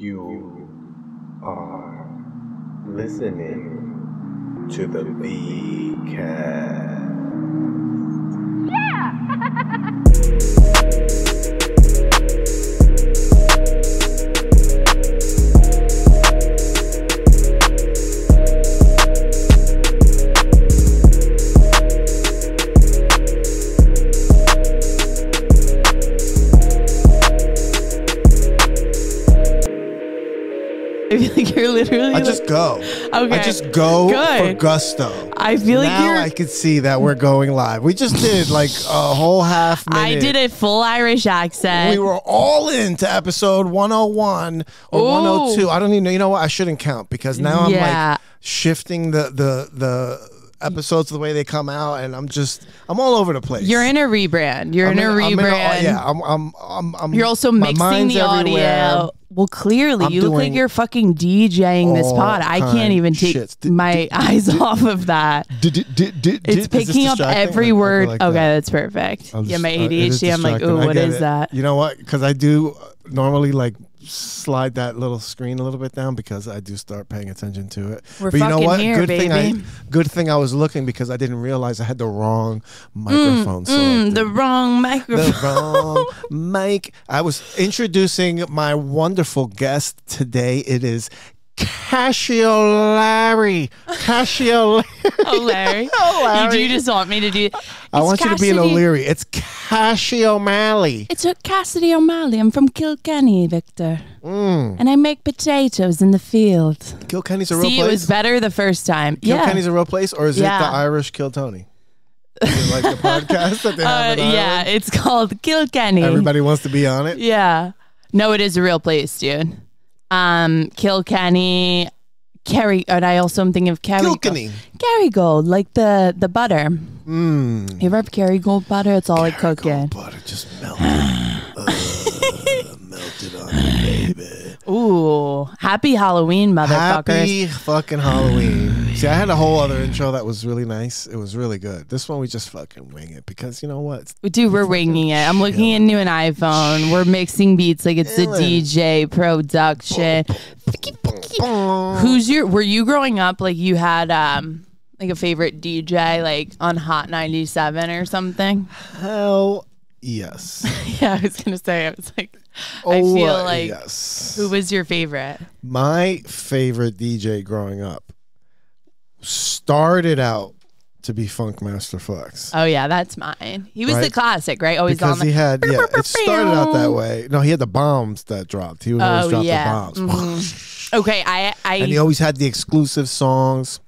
You are listening to the V-Cast. I feel like you're literally. I just go. Okay. I just go Good. for gusto. I feel like now you're. I could see that we're going live. We just did like a whole half minute. I did a full Irish accent. We were all into episode 101 or Ooh. 102. I don't even know. You know what? I shouldn't count because now I'm like shifting the episodes the way they come out, and I'm all over the place. You're in a rebrand. You're in a rebrand. I'm You're also mixing the audio. Well, clearly, you look like you're fucking DJing this pod. I can't even take my eyes off of that. It's picking up every word. Okay, that's perfect. Yeah, my ADHD, I'm like, ooh, what is that? You know what? Because I do normally like slide that little screen a little bit down because I do start paying attention to it. We're but you know fucking what? here, baby. Good thing I was looking because I didn't realize I had the wrong microphone. The wrong microphone. The wrong mic. I was introducing my wonderful guest today. It is Larry. Oh, Larry. Did you just want me to do it? I want you to be an O'Leary. It's Cassidy O'Malley. It's a Cassidy O'Malley. I'm from Kilkenny, Victor. And I make potatoes in the field. Kilkenny's a real place? See, it was better the first time. Kilkenny's a real place, or is it the Irish Kiltony? Is it like the podcast that they have in Ireland? It's called Kilkenny. Everybody wants to be on it? Yeah. No, it is a real place, dude. Kilkenny, Kerry, and I also am thinking of Kerrygold. Kerrygold, like the butter. You ever have Kerrygold butter? It's all like cooking. Butter just melted. Melted on me, baby. Ooh, happy Halloween, motherfuckers. Happy fucking Halloween. See, I had a whole other intro that was really nice. It was really good. This one, we just fucking wing it because you know what? Dude, we're winging it. I'm looking into an iPhone. We're mixing beats like it's a DJ production. Were you growing up like you had like a favorite DJ like on Hot 97 or something? Hell yes. Yeah, I was going to say, I was like, I feel like, yes. Who was your favorite? My favorite DJ growing up started out to be Funkmaster Flex. Oh yeah, that's mine. He was the classic, right? Always because on he had, it started out that way. No, he had the bombs that dropped. He would always drop the bombs. Okay, and he always had the exclusive songs.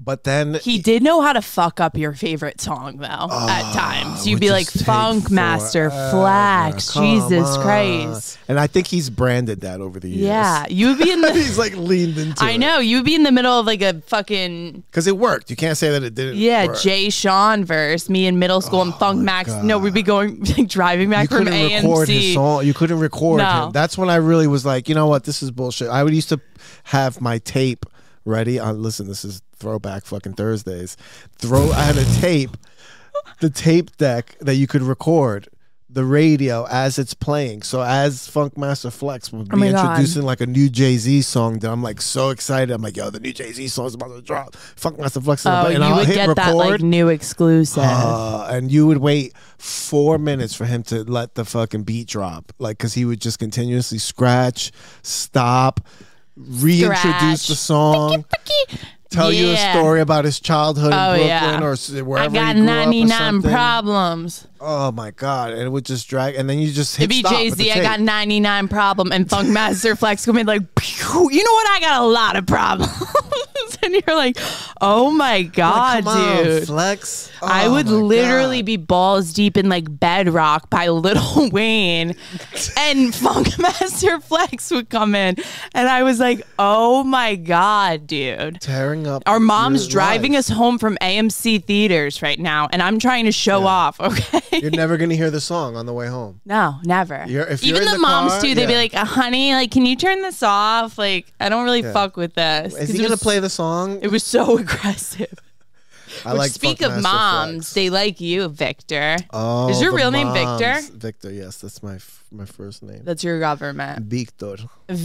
But then he did know how to fuck up your favorite song though. At times, you'd be like Funkmaster Flex, Jesus Christ. And I think he's branded that over the years. Yeah, you would be in the. He's like leaned into. I know you would be in the middle of like a fucking. Because it worked. You can't say that it didn't. Yeah, work. Jay Sean verse. Me in middle school and Funk Max. No, we'd be going like driving back from AMC. Record his song. You couldn't record him. That's when I really was like, you know what, this is bullshit. I used to have my tape ready. Listen, this is throwback fucking Thursdays. I had a tape, the tape deck that you could record the radio as it's playing. So as Funkmaster Flex would be introducing like a new Jay-Z song, that I'm like so excited. I'm like, yo, the new Jay-Z song is about to drop. Funkmaster Flex. And you would get that like new exclusive. And you would wait 4 minutes for him to let the fucking beat drop. Like, because he would just continuously scratch, stop, reintroduce the song. Tell you a story about his childhood in Brooklyn or wherever he grew up. I got 99 problems. Oh my God. And it would just drag. And then you just hit stop. It'd be Jay-Z, I got 99 problem. And Funkmaster Flex would be like, you know what? I got a lot of problems. And you're like, oh my God, like, dude. On, Flex. Oh, I would literally be balls deep in like Bedrock by Lil Wayne. And Funkmaster Flex would come in. And I was like, oh my God, dude. Tearing up. Our mom's driving us home from AMC theaters right now. And I'm trying to show off, okay? You're never going to hear the song on the way home. No, never. Even the moms too, they'd be like, honey, like, can you turn this off? Like, I don't really fuck with this. Is he going to play the song? It was so aggressive. Speak of moms, they like you, Victor. Oh, is your real name Victor? Victor, yes, that's my first name. That's your government. Victor. How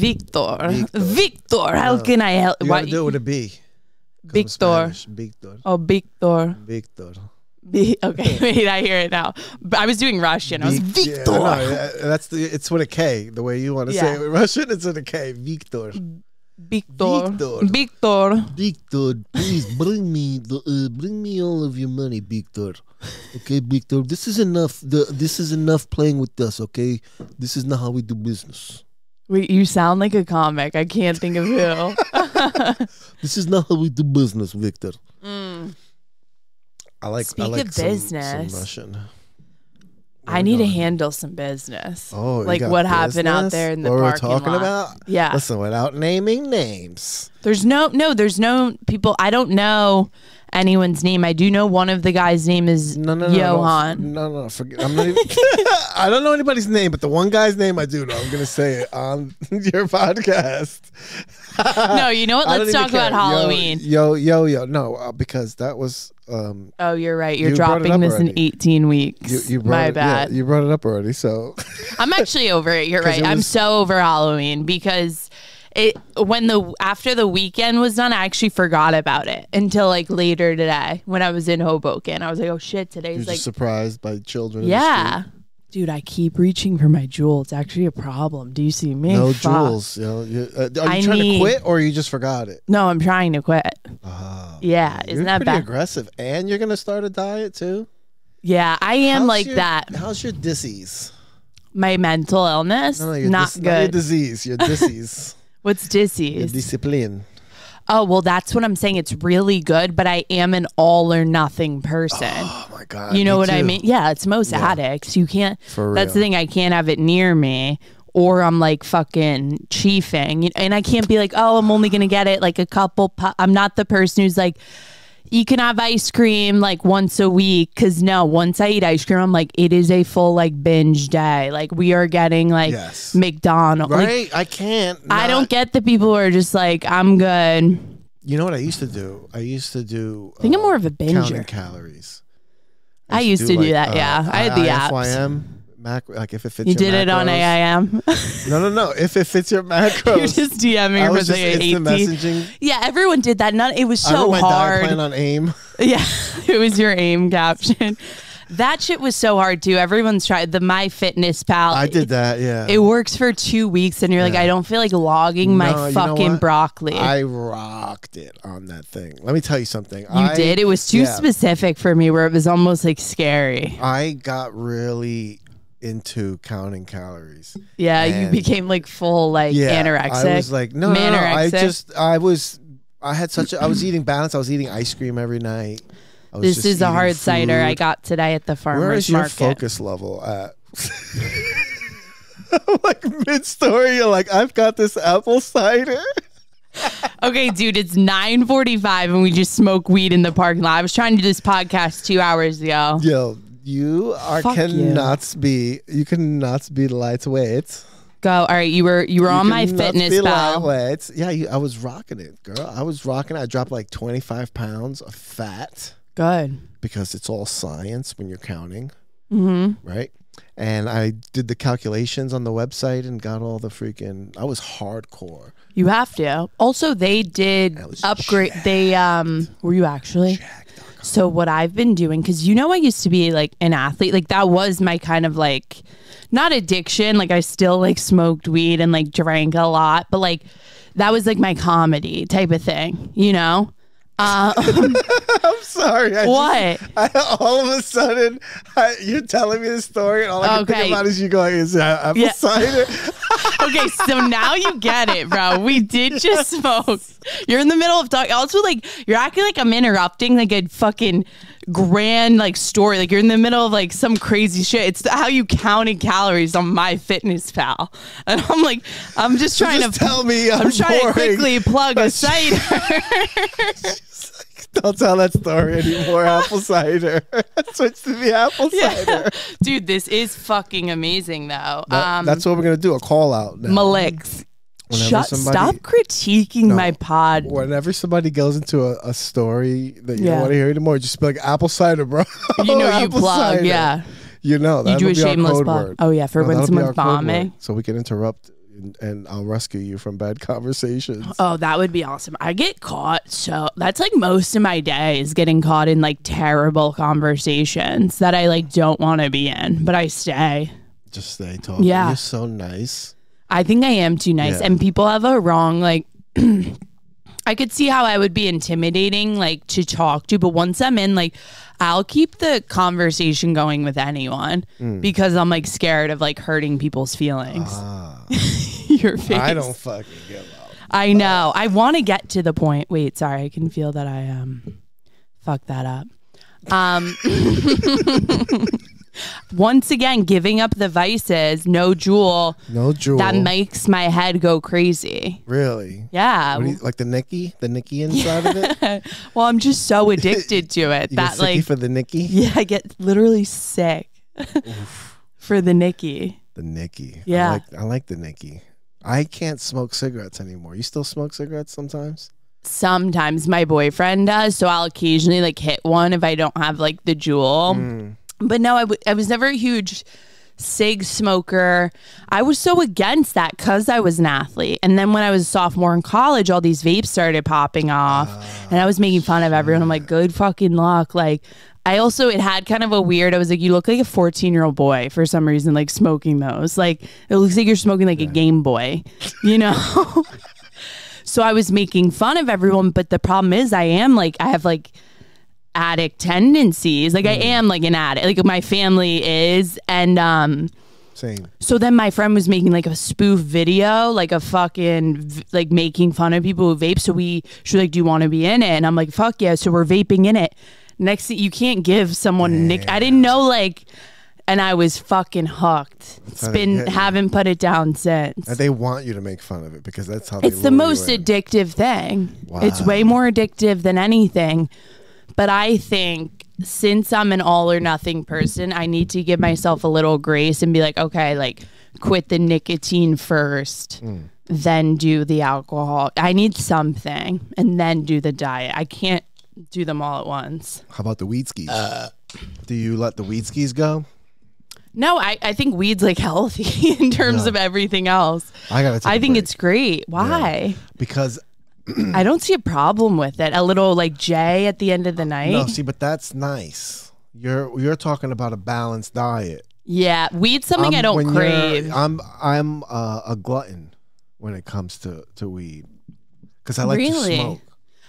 can I help? You gotta do it with a B. Victor. Victor. Oh, Victor. Victor. Okay, wait, I hear it now. I was doing Russian. I was Victor. Yeah, no, it's with a K. The way you want to say it with Russian, it's with a K. Victor. Victor. Please bring me all of your money, Victor. Okay, Victor. This is enough. This is enough playing with us. Okay, this is not how we do business. Wait, you sound like a comic. I can't think of who. This is not how we do business, Victor. Speak of business. Some Russian. I need to handle some business. Oh, like what happened out there in the parking lot. What we're talking about? Yeah. Listen, without naming names. There's no people. I don't know anyone's name. I do know one of the guys' name is Johan. No, forget. I'm not even. I don't know anybody's name, but the one guy's name I do know. I'm gonna say it on your podcast. No, you know what? Let's talk about Halloween. No, because that was. Oh, you're right. You're dropping this in 18 weeks. My bad. Yeah, you brought it up already, so. I'm actually over it. You're right. I'm so over Halloween because after the weekend was done, I actually forgot about it until like later today when I was in Hoboken. I was like, oh shit, today's You're just surprised by children. Yeah. Dude, I keep reaching for my jewel. It's actually a problem. Do you see me? No jewels. Are you trying to quit or you just forgot it? No, I'm trying to quit. Yeah, isn't that bad? You're pretty aggressive. And you're going to start a diet too? Yeah, I am that. How's your disease? My mental illness? No, not good. Not your disease. Your disease. What's disease? Your discipline. Oh, well, that's what I'm saying. It's really good, but I am an all or nothing person. Oh, my God. You know what I mean? Yeah, it's most addicts. You can't. For real. That's the thing. I can't have it near me or I'm like fucking chiefing. And I can't be like, oh, I'm only going to get it like a couple. I'm not the person who's like, you can have ice cream like once a week. Cause no, once I eat ice cream, I'm like, it is a full like binge day. Like we are getting like McDonald's. Right. Like, I can't. I don't get the people who are just like, I'm good. You know what I used to do? I think I'm more of a binger. Counting calories. I used to do that. Yeah. I had the apps. FYM. Like if it fits you your did macros. It on AIM. No. If it fits your macros. You're just DMing her for the instant messaging. Yeah, everyone did that. It was so hard. I plan on AIM. Yeah, it was your AIM caption. That shit was so hard too. Everyone's tried the MyFitnessPal. I did that, yeah. It works for 2 weeks and you're like, I don't feel like logging my fucking broccoli. I rocked it on that thing. Let me tell you something. You did? It was too specific for me where it was almost like scary. I got really into counting calories. Yeah, you became like full like anorexic. I was like, no. I was eating balanced. I was eating ice cream every night. This is a hard cider I got today at the farmer's market. Where is your focus level at? Like mid-story, you're like, I've got this apple cider. Okay, dude, it's 9:45 and we just smoke weed in the parking lot. I was trying to do this podcast 2 hours ago. Yo, you cannot be lightweight. Go. All right, you were on MyFitnessPal. Yeah, I was rocking it, girl. I was rocking it. I dropped like 25 pounds of fat. Good. Because it's all science when you're counting. Mm-hmm. Right? And I did the calculations on the website and got all the freaking... I was hardcore. You have to. Also, they did upgrade... Jacked. Were you actually? So what I've been doing... Because I used to be like an athlete. Like that was my kind of like... Not addiction. Like I still like smoked weed and like drank a lot. But like that was like my comedy type of thing. I'm sorry. All of a sudden, you're telling me the story, and all I can think about is you going, is apple cider? Okay, so now you get it, bro. We did just smoke. You're in the middle of talking. Also, like, you're acting like I'm interrupting, like, a fucking grand, like, story. Like, you're in the middle of, like, some crazy shit. It's how you counted calories on MyFitnessPal. And I'm like, I'm just trying to... tell me I'm trying to quickly plug a cider. Don't tell that story anymore. Apple cider. Switch to the apple cider. Dude, this is fucking amazing, though. That's what we're going to do. A call out now. Malik's. Stop critiquing my pod. Whenever somebody goes into a story that you don't want to hear anymore, just be like, apple cider, bro. You know, you plug, cider. Yeah. You know, you do a shameless plug. Oh, yeah, for when someone's bombing. So we can interrupt and I'll rescue you from bad conversations. Oh, that would be awesome. I get caught. So that's like most of my day is getting caught in like terrible conversations that I like don't want to be in, but I stay. Just stay talking. Yeah. You're so nice. I think I am too nice. Yeah. And people have a wrong, like, I could see how I would be intimidating, like, to talk to. But once I'm in, like, I'll keep the conversation going with anyone because I'm, like, scared of, like, hurting people's feelings. Your face. I don't fucking give up. I know. I want to get to the point. Wait, sorry. I can feel that I fucked that up. Once again, giving up the vices. No Juul. No Juul. That makes my head go crazy. Really? Yeah. Like the Nicky inside of it? Well, I'm just so addicted to it. You that get sicky for the Nicky? Yeah, I get literally sick for the Nicky. The Nicky. Yeah. I like the Nicky. I can't smoke cigarettes anymore. You still smoke cigarettes sometimes? Sometimes my boyfriend does, so I'll occasionally like hit one if I don't have like the Juul. But no, I was never a huge cig smoker. I was so against that because I was an athlete. And then when I was a sophomore in college, all these vapes started popping off. And I was making fun of everyone. I'm like, good fucking luck. Like, it had kind of a weird, I was like, you look like a 14-year-old boy for some reason, like smoking those. Like, it looks like you're smoking like a Game Boy, you know? So I was making fun of everyone. But the problem is I have like addict tendencies. Like I am like an addict, like my family is. And same. So then my friend was making like a spoof video, like a fucking like making fun of people who vape. So she was like, do you want to be in it? And I'm like, fuck yeah. So we're vaping in it. Next thing, you can't give someone Nick. I didn't know, like, and I was fucking hooked. Haven't put it down since. And they want you to make fun of it because that's how it's the most addictive thing. Wow. It's way more addictive than anything. But I think since I'm an all or nothing person, I need to give myself a little grace and be like, okay, like quit the nicotine first, then do the alcohol. I need something and then do the diet. I can't do them all at once. How about the weed skis? Do you let the weed skis go? No, I think weed's like healthy in terms of everything else. I think it's great. Why? Yeah. Because I don't see a problem with it. A little like J at the end of the night. No, see, but that's nice. You're talking about a balanced diet. Yeah, weed's something I don't crave. I'm a glutton when it comes to weed because I like to smoke.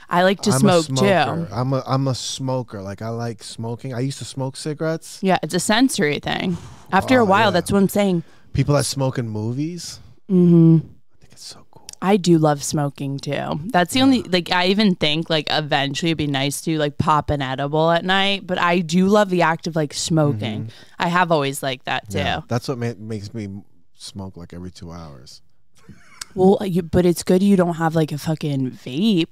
I like to smoke too. I'm a smoker. Like I like smoking. I used to smoke cigarettes. Yeah, it's a sensory thing. After a while, that's what I'm saying. People that smoke in movies. Mm-hmm. I think it's so cool. I do love smoking too. That's the only, like, I even think like eventually it'd be nice to like pop an edible at night, but I do love the act of like smoking. I have always liked that too. Yeah, that's what makes me smoke like every 2 hours. Well, but it's good you don't have like a fucking vape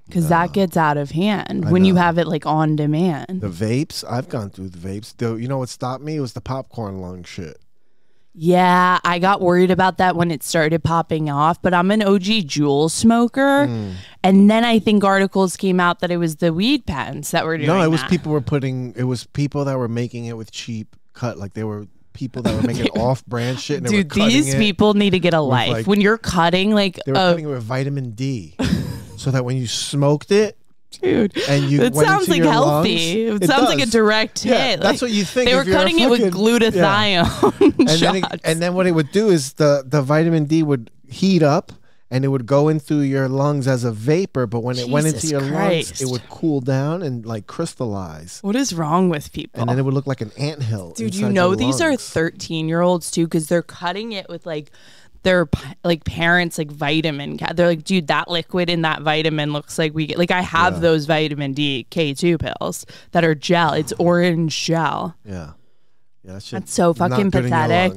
because that gets out of hand when you have it like on demand. The vapes, I've gone through the vapes. You know what stopped me? It was the popcorn lung shit. Yeah, I got worried about that when it started popping off, but I'm an OG Juul smoker. And then I think articles came out that it was the weed patents that were doing No, it was people that were making it with cheap cut. Like they were people that were making off-brand shit. And dude, these people need to get a life. Like, when you're cutting, like they were cutting it with vitamin D, so that when you smoked it, dude, and you it sounds like healthy. Lungs, it sounds like a direct hit. Yeah, that's what you think. They were cutting it with glutathione. And then what it would do is the vitamin D would heat up. And it would go in through your lungs as a vapor, but when it went into your lungs, it would cool down and like crystallize. What is wrong with people? And then it would look like an anthill. Dude, you know these are 13-year-olds too, because they're cutting it with like their like parents like vitamin. They're like, dude, that liquid in that vitamin looks like we get. Like I have those vitamin D K2 pills that are gel. It's orange gel. Yeah, that's so fucking pathetic.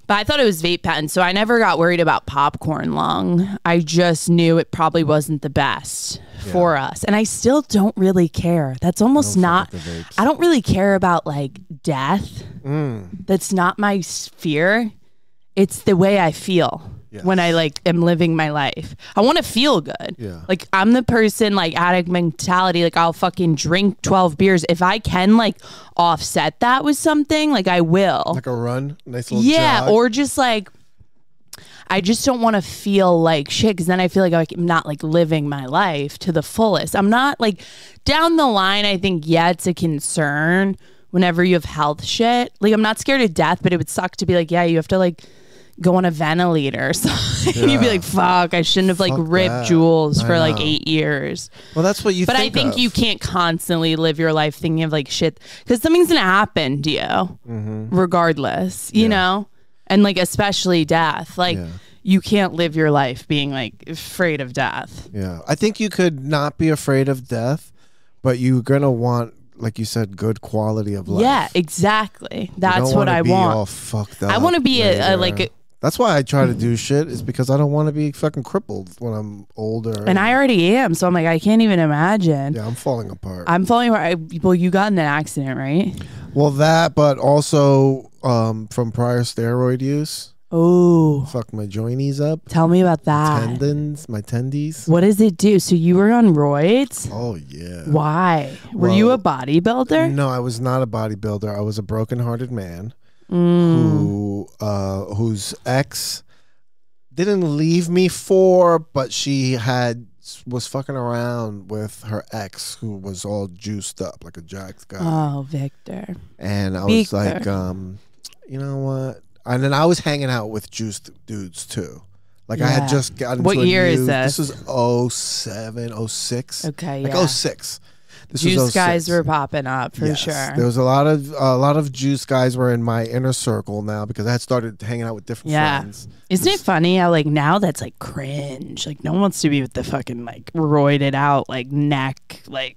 But I thought it was vape patents, so I never got worried about popcorn lung. I just knew it probably wasn't the best for us. And I still don't really care. That's almost not, I don't really care about like death. That's not my sphere. It's the way I feel. when I like am living my life. I want to feel good. Yeah. Like I'm the person like addict mentality. Like I'll fucking drink 12 beers. If I can like offset that with something, like I will. Like a run, nice little jog. Or just like, I just don't want to feel like shit because then I feel like I'm not like living my life to the fullest. I'm not like down the line. I think, it's a concern whenever you have health shit. Like I'm not scared of death, but it would suck to be like, you have to like go on a ventilator or something. You'd be like, fuck, I shouldn't have like ripped Jules for like 8 years. Well, that's what you think. But I think you can't constantly live your life thinking of like shit because something's going to happen to you regardless, you know? And like, especially death. Like, you can't live your life being like afraid of death. Yeah. I think you could not be afraid of death, but you're going to want, like you said, good quality of life. Yeah, exactly. That's what I want. All fucked up. I want to be a that's why I try to do shit, is because I don't want to be fucking crippled when I'm older. And I already am, so I'm like, I can't even imagine. Yeah, I'm falling apart. I'm falling apart. Well, you got in an accident, right? Well, that, but also from prior steroid use. Oh. Fuck my jointies up. Tell me about that. My tendies. What does it do? So you were on roids? Oh, yeah. Why? Were you a bodybuilder? No, I was not a bodybuilder. I was a broken-hearted man whose ex didn't leave me but she was fucking around with her ex who was all juiced up like a jacked guy. Oh, Victor. And I was like, you know what? And then I was hanging out with juiced dudes too. Like I had just gotten What year is this? This was 07, 06. Okay, like 06. This juice was 06. guys were popping up for sure. There was a lot of juice guys were in my inner circle now because I had started hanging out with different friends. Isn't it funny how like now that's like cringe? Like no one wants to be with the fucking like roided out like neck like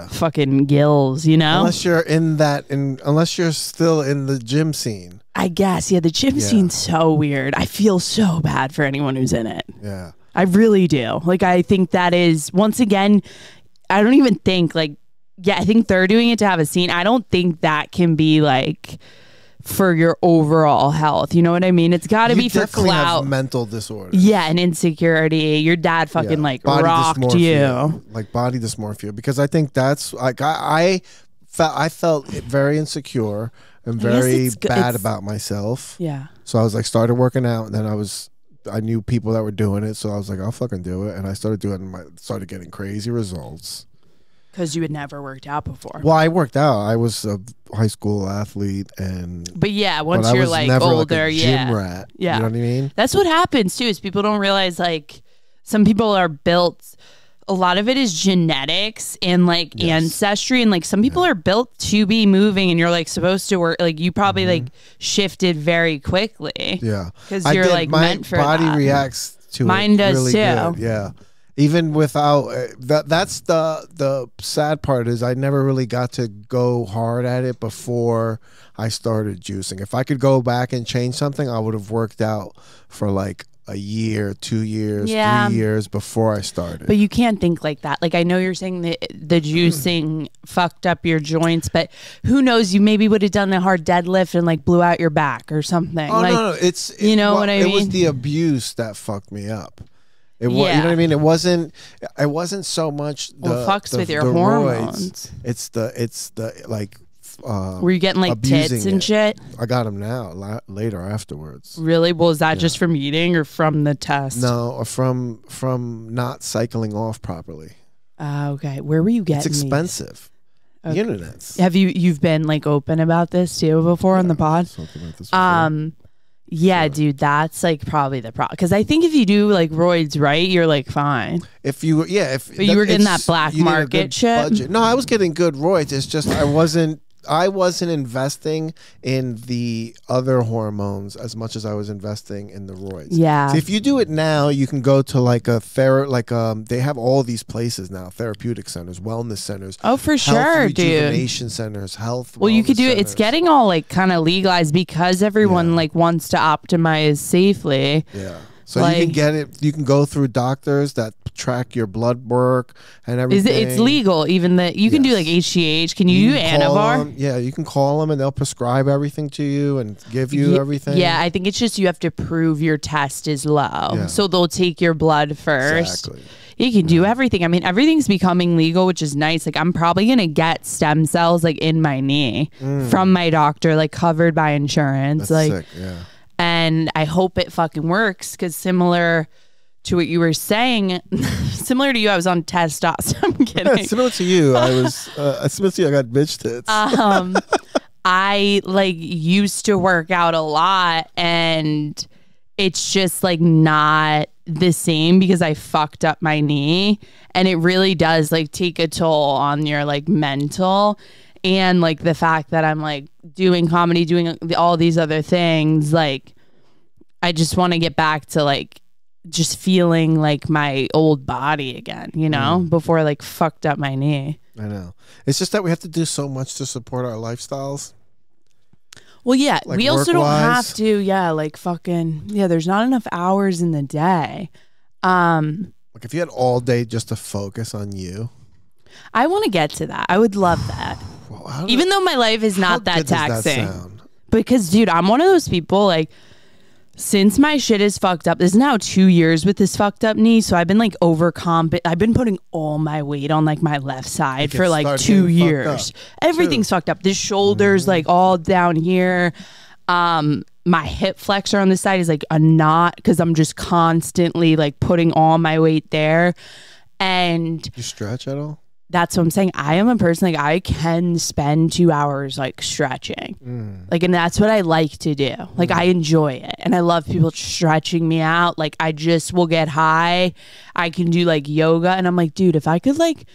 fucking gills, you know? Unless you're unless you're still in the gym scene. I guess, the gym scene's so weird. I feel so bad for anyone who's in it. Yeah. I really do. Like, I think that is, once again, I don't even think, like, I think they're doing it to have a scene. I don't think that can be, like, for your overall health. You know what I mean? It's got to be for clout. Have mental disorders. Yeah, and insecurity. Your dad fucking, like, body rocked dysmorphia. you. Like, body dysmorphia. Because I think that's, like, I felt very insecure and very bad about myself. Yeah. So I was like, started working out, and then I knew people that were doing it, so I was like, I'll fucking do it. And I started started getting crazy results. Because you had never worked out before. Well, I worked out. I was a high school athlete, but once you're like older, like a gym rat. Yeah. You know what I mean? That's what happens too, is people don't realize like some people are built. A lot of it is genetics and like ancestry, and like some people are built to be moving, and you're like supposed to work. Like you probably like shifted very quickly. Yeah, because you're like meant for body that. reacts to mine it does really too. Good. Yeah, even without that's the sad part is I never really got to go hard at it before I started juicing. If I could go back and change something, I would have worked out for like a year, 2 years, 3 years before I started. But you can't think like that. Like I know you're saying that the juicing fucked up your joints, but who knows? You maybe would have done a hard deadlift and like blew out your back or something. Oh like, no, you know what I mean? It was the abuse that fucked me up. It was, you know what I mean? It wasn't so much the fucks with your hormones. It's the like. Were you getting like tits and shit? I got them now. Later afterwards. Really? Well, is that just from eating or from the test? No, from not cycling off properly. Okay. Where were you getting? It's expensive. Okay. The internet's. Have you've been like open about this too before on the pod? About this before. Yeah, dude, that's like probably the problem. Because I think if you do like roids right, you're like fine. If you, but you were getting that black market shit. Budget. No, I was getting good roids. It's just I wasn't investing in the other hormones as much as I was investing in the roids. Yeah. So if you do it now, you can go to like they have all these places now, therapeutic centers, wellness centers. Oh, for sure, dude. Rejuvenation centers, health. Well, you could do it. It's getting all like kind of legalized because everyone like wants to optimize safely. Yeah. So you can get it. You can go through doctors that track your blood work and everything. It's legal, even that you can do like HGH. Can you do Anavar? Yeah, you can call them and they'll prescribe everything to you and give you everything. Yeah, I think it's just you have to prove your test is low. So they'll take your blood first. Exactly. You can do everything. I mean, everything's becoming legal, which is nice. Like, I'm probably going to get stem cells like in my knee from my doctor, like covered by insurance. That's like, sick, yeah. And I hope it fucking works because similar to what you were saying, similar to you, I was on testosterone. I'm kidding. Similar to you, I was. Similar to you, I got bitch tits. I like used to work out a lot, and it's just like not the same because I fucked up my knee, and it really does like take a toll on your like mental. And like the fact that I'm like doing comedy, doing all these other things, like I just want to get back to like just feeling like my old body again, you know, before I like fucked up my knee. I know. It's just that we have to do so much to support our lifestyles. Well, yeah, like we also don't have to, like fucking, there's not enough hours in the day. Like if you had all day just to focus on you. I want to get to that. I would love that. Even though my life is not that taxing. That sound? Because, dude, I'm one of those people, like, since my shit is fucked up, this is now 2 years with this fucked up knee, so I've been, like, I've been putting all my weight on, like, my left side for, like, 2 years. Everything's fucked up. The shoulders, like, all down here. My hip flexor on this side is, like, a knot because I'm just constantly, like, putting all my weight there. And you stretch at all? That's what I'm saying. I am a person, like, I can spend 2 hours, like, stretching. Like, and that's what I like to do. Like, I enjoy it. And I love people stretching me out. Like, I just will get high. I can do, like, yoga. And I'm like, dude, if I could, like,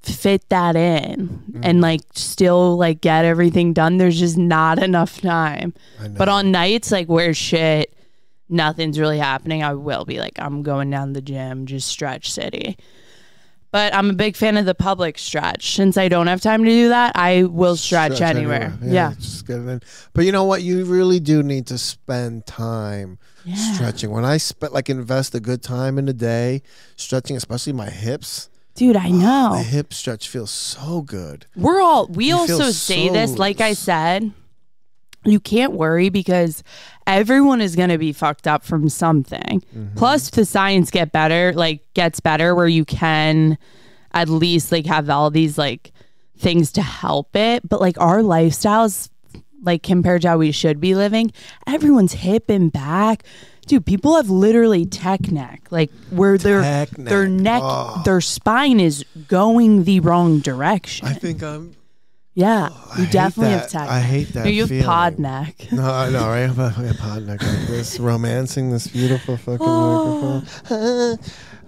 fit that in and, like, still, like, get everything done, there's just not enough time. But on nights, like, where shit, nothing's really happening, I will be like, I'm going down the gym, just stretch city. But I'm a big fan of the public stretch. Since I don't have time to do that, I will stretch anywhere. Yeah. Just get it in. But you know what? You really do need to spend time stretching. When I invest a good time in the day stretching, especially my hips. Dude, I know. The hip stretch feels so good. We also say this, like I said, you can't worry because everyone is going to be fucked up from something. Plus the science gets better where you can at least like have all these like things to help it. But like our lifestyles, like compared to how we should be living, everyone's hip and back. Dude, people have literally tech neck, like where their neck, their spine is going the wrong direction. I think I'm... Yeah, you definitely have tech neck. I hate that. You have pod neck. No, I know, right? I have pod neck like this, romancing this beautiful fucking microphone.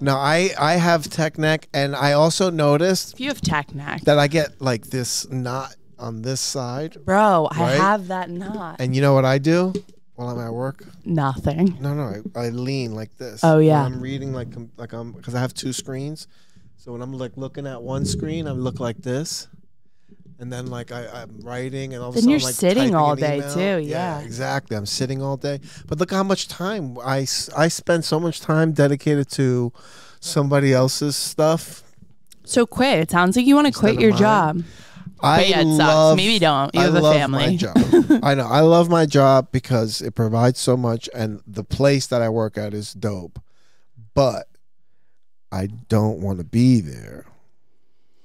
No, I have tech neck, and I also noticed if you have tech neck that I get like this knot on this side. Bro, right? I have that knot. And you know what I do while I'm at work? Nothing. No, I lean like this. Oh yeah. When I'm reading like I'm because I have two screens, so when I'm like looking at one screen, I look like this. And then, like, I'm writing, and all of a sudden, you're like, sitting all day, email. too. Yeah, exactly. I'm sitting all day. But look how much time I spend so much time dedicated to somebody else's stuff. So quit. It sounds like you want to quit your job. It sucks. Maybe don't. You have a family. My job. I know. I love my job because it provides so much, and the place that I work at is dope. But I don't want to be there.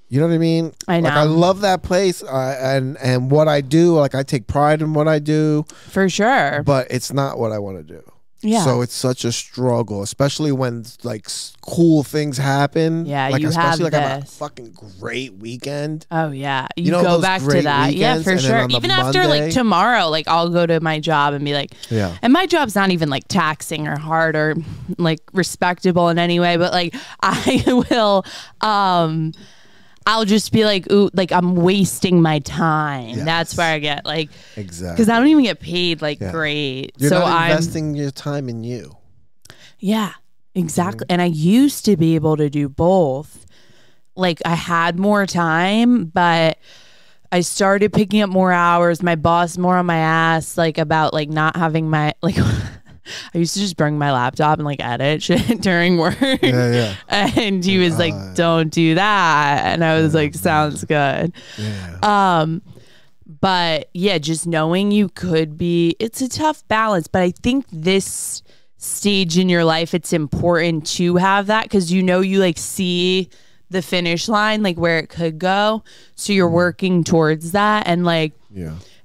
You know what I mean? I know. Like, I love that place, and what I do. Like, I take pride in what I do. For sure. But it's not what I want to do. Yeah. So it's such a struggle, especially when like cool things happen. Yeah, like, you especially have like I have a fucking great weekend. Oh yeah, you know, go back to that. Yeah, for sure. Even after like tomorrow, like I'll go to my job and be like, yeah. And my job's not even like taxing or hard or like respectable in any way, but like I will. I'll just be like, ooh, like I'm wasting my time. Yes. That's where I get like, exactly, because I don't even get paid like great. You're not investing your time in you. Yeah, exactly. And I used to be able to do both. Like I had more time, but I started picking up more hours. My boss more on my ass, like about like not having my like. I used to just bring my laptop and like edit shit during work. Yeah. And he was like, don't do that. And I was like, sounds good. Yeah. But yeah, just knowing you could be, it's a tough balance. But I think this stage in your life, it's important to have that because you like see the finish line, like where it could go. So you're working towards that. And like,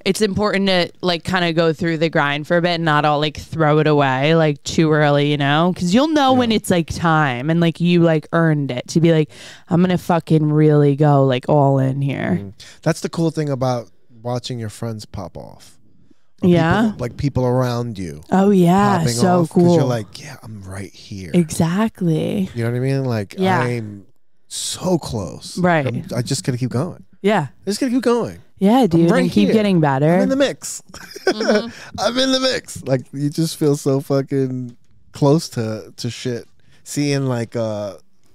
it's important to like kind of go through the grind for a bit and not all like throw it away like too early, you know, because you'll know when it's like time and like you like earned it to be like, I'm gonna fucking really go like all in here. That's the cool thing about watching your friends pop off. People around you. Oh yeah, so cool. You're like, yeah, I'm right here. Exactly. You know what I mean? Like, I'm so close. Right. I just gotta keep going. Yeah. I just gotta keep going. Yeah, dude. Right and keep getting better. I'm in the mix. I'm in the mix. Like, you just feel so fucking close to shit. Seeing like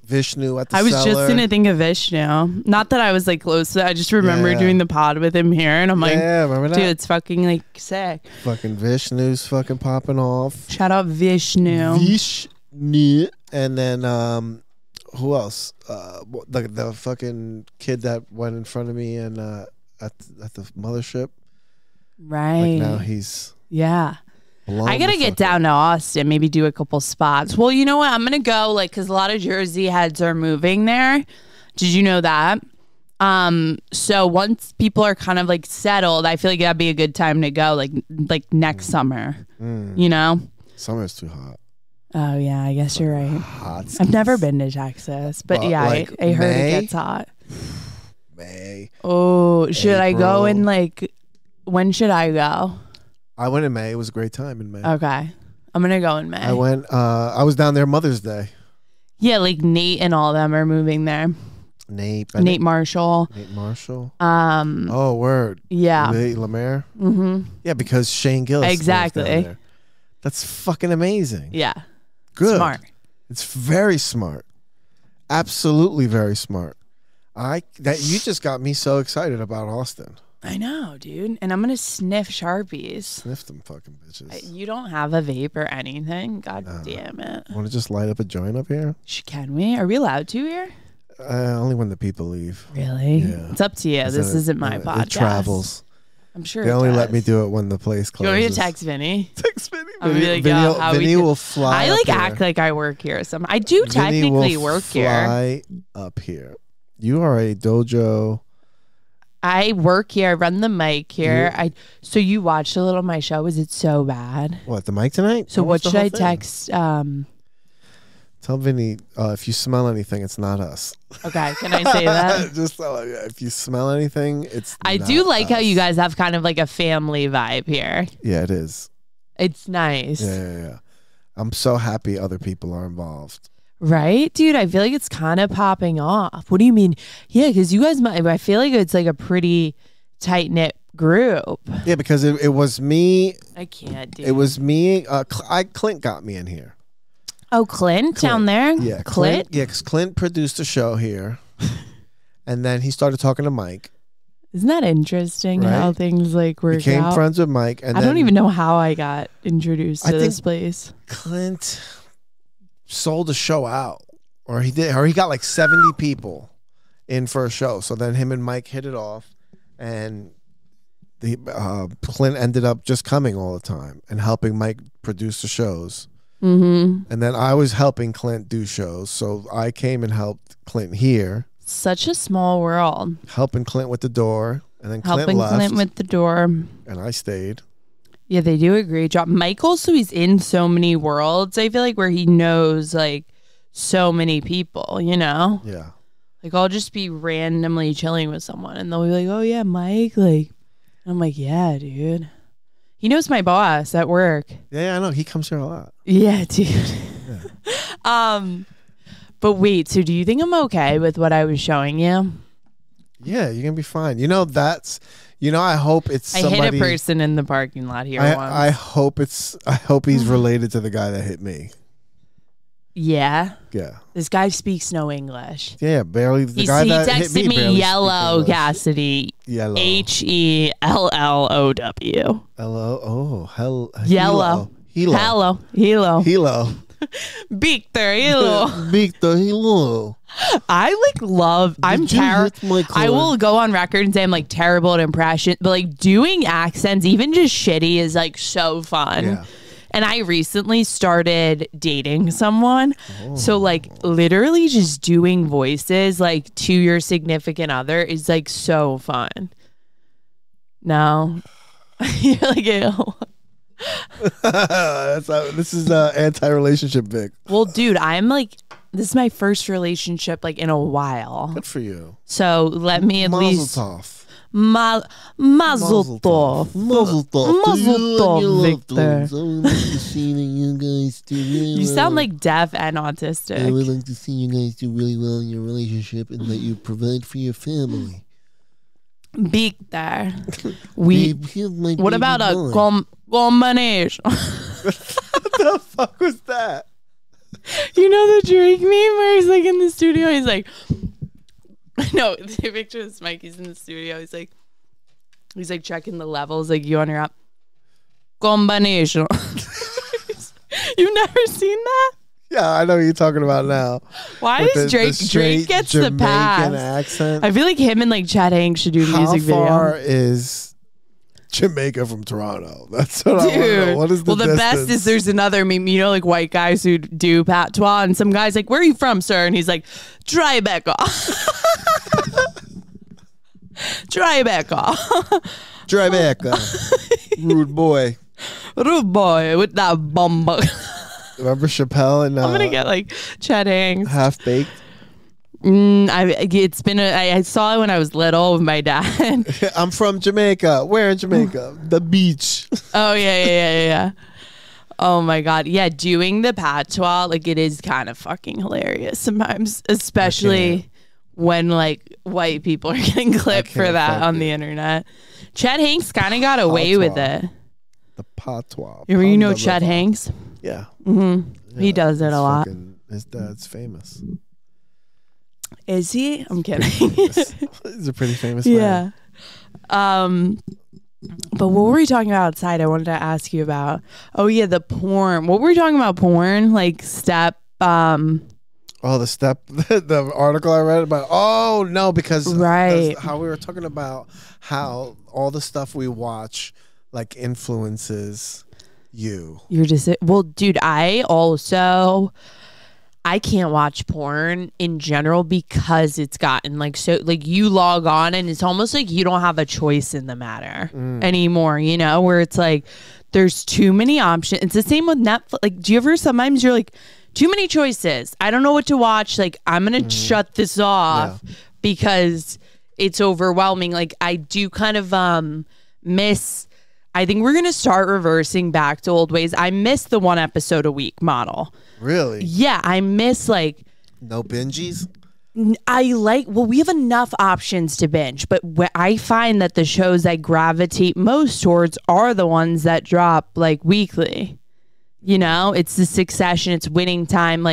Vishnu at the I was cellar. just gonna think of Vishnu. Not that I was like close to that. I just remember doing the pod with him here, and I'm like, remember that? Dude, it's fucking like sick. Fucking Vishnu's fucking popping off. Shout out Vishnu. And then who else? The fucking kid that went in front of me and at the mothership. Right. Like now he's I gotta get down to Austin, maybe do a couple spots. Well, you know what? I'm gonna go like because a lot of Jersey heads are moving there. Did you know that? So once people are kind of like settled, I feel like that'd be a good time to go, like next summer. You know, summer's too hot. Oh yeah, I guess you're right. Hot. I've never been to Texas, but yeah, like I heard it gets hot. May. Oh, should I go in like? When should I go? I went in May. It was a great time in May. Okay, I'm gonna go in May. I went. I was down there Mother's Day. Yeah, like Nate and all of them are moving there. Nate Marshall. Oh, word. Yeah. Nate Lemaire. Yeah, because Shane Gillis. Exactly. Down there. That's fucking amazing. Yeah. Good. Smart. It's very smart. Absolutely very smart. You just got me so excited about Austin. I know, dude. And I'm gonna sniff Sharpies. Sniff them fucking bitches. You don't have a vape or anything? God damn it. Want to just light up a joint up here? Can we? Are we allowed to here? Only when the people leave. Really? Yeah. It's up to you. This isn't my podcast. It travels. I'm sure they only let me do it when the place closes. You want me to text Vinny? Text Vinny. I'm gonna be like, Vinny will fly. I like act like I work here. I do technically work here. Fly up here. You are a dojo. I work here. I run the mic here. So you watched a little of my show. Was it so bad? What, the mic tonight? So what should I text? Tell Vinny if you smell anything, it's not us. Okay, can I say that? Just tell him, if you smell anything, it's I not do like us. how you guys have kind of like a family vibe here. Yeah, it is. It's nice. Yeah. I'm so happy other people are involved. Right, dude? I feel like it's kind of popping off. What do you mean? Yeah, because you guys I feel like it's like a pretty tight-knit group. Yeah, because it was me. I can't, dude. It was me. Clint got me in here. Oh, Clint down there? Yeah. Clint? Yeah, because Clint produced a show here. And then he started talking to Mike. Isn't that interesting how things like work out? Became friends with Mike. And I don't even know how I got introduced to this place. Clint sold a show out. Or he got like 70 people in for a show. So then him and Mike hit it off. And Clint ended up just coming all the time and helping Mike produce the shows. And then I was helping Clint do shows, so I came and helped Clint here. Such a small world. Helping Clint with the door, and then helping Clint with the door, and I stayed. Yeah, they do a great job. Michael, so he's in so many worlds. I feel like where he knows like so many people. You know? Yeah. Like I'll just be randomly chilling with someone, and they'll be like, "Oh yeah, Mike." Like, I'm like, "Yeah, dude." He knows my boss at work. Yeah, I know. He comes here a lot. Yeah, dude. Yeah. But wait, so do you think I'm okay with what I was showing you? Yeah, you're gonna be fine. I hope it's somebody. I hit a person in the parking lot here once. I hope he's related to the guy that hit me. Yeah. Yeah. This guy speaks no English. Yeah, barely. He texted me yellow, Cassidy. Yellow. HELLOW. Hello. Oh, hell. Yellow. Hello. Victor, hello. I love. I'm terrible. I will go on record and say I'm terrible at impression, but doing accents, even just shitty, is so fun. Yeah. And I recently started dating someone. Oh. So literally just doing voices to your significant other is so fun. No. You're ew. This is anti-relationship, Vic. Well, dude, I'm this is my first relationship in a while. Good for you. So let me at least Mazel tov, Victor. You sound deaf and autistic. I would like to see you guys do really well in your relationship and that you provide for your family. Victor, what about a combination? What the fuck was that? You know the Drake meme where he's in the studio, he's no, the picture of this Mikey's in the studio, he's checking the levels, you on your app. Combination. You've never seen that? Yeah, I know what you're talking about now. Why is Drake? Drake gets Jamaican the pass. Accent. I feel like him and Chad Hanks should do a music video. How far is Jamaica from Toronto? That's what I want to know. What is the distance? The best is there's another meme. You know, white guys who do patois, and some guy's "Where are you from, sir?" And he's "Tribeca." Tribeca. Rude boy with that bumbo. Remember Chappelle and I'm gonna get Chad Hanks. Half Baked. It's been I saw it when I was little with my dad. I'm from Jamaica. Where in Jamaica? The beach. Oh yeah. Oh my god, yeah. Doing the patois, it is kind of fucking hilarious sometimes, especially when white people are getting clipped for that on the internet. Chad Hanks kind of got away with it. The patois. You know Chad Hanks? Yeah. Mm-hmm. Yeah, he does it a lot. His dad's famous. Is he? I'm kidding. He's a pretty famous man. But what were we talking about outside? I wanted to ask you about. Oh yeah, the porn. What were we talking about? Porn, step. Oh, the step. The article I read about. Oh no, because how we were talking about how all the stuff we watch influences you. You're just well, dude. I can't watch porn in general because it's gotten you log on and it's almost you don't have a choice in the matter anymore, where it's there's too many options. It's the same with Netflix. Do you ever sometimes you're too many choices, I don't know what to watch, I'm gonna shut this off because it's overwhelming. I do kind of miss. I think we're going to start reversing back to old ways. I miss the 1 episode a week model. Really? Yeah, I miss no binges? We have enough options to binge, but I find that the shows I gravitate most towards are the ones that drop weekly. It's the Succession, it's Winning Time.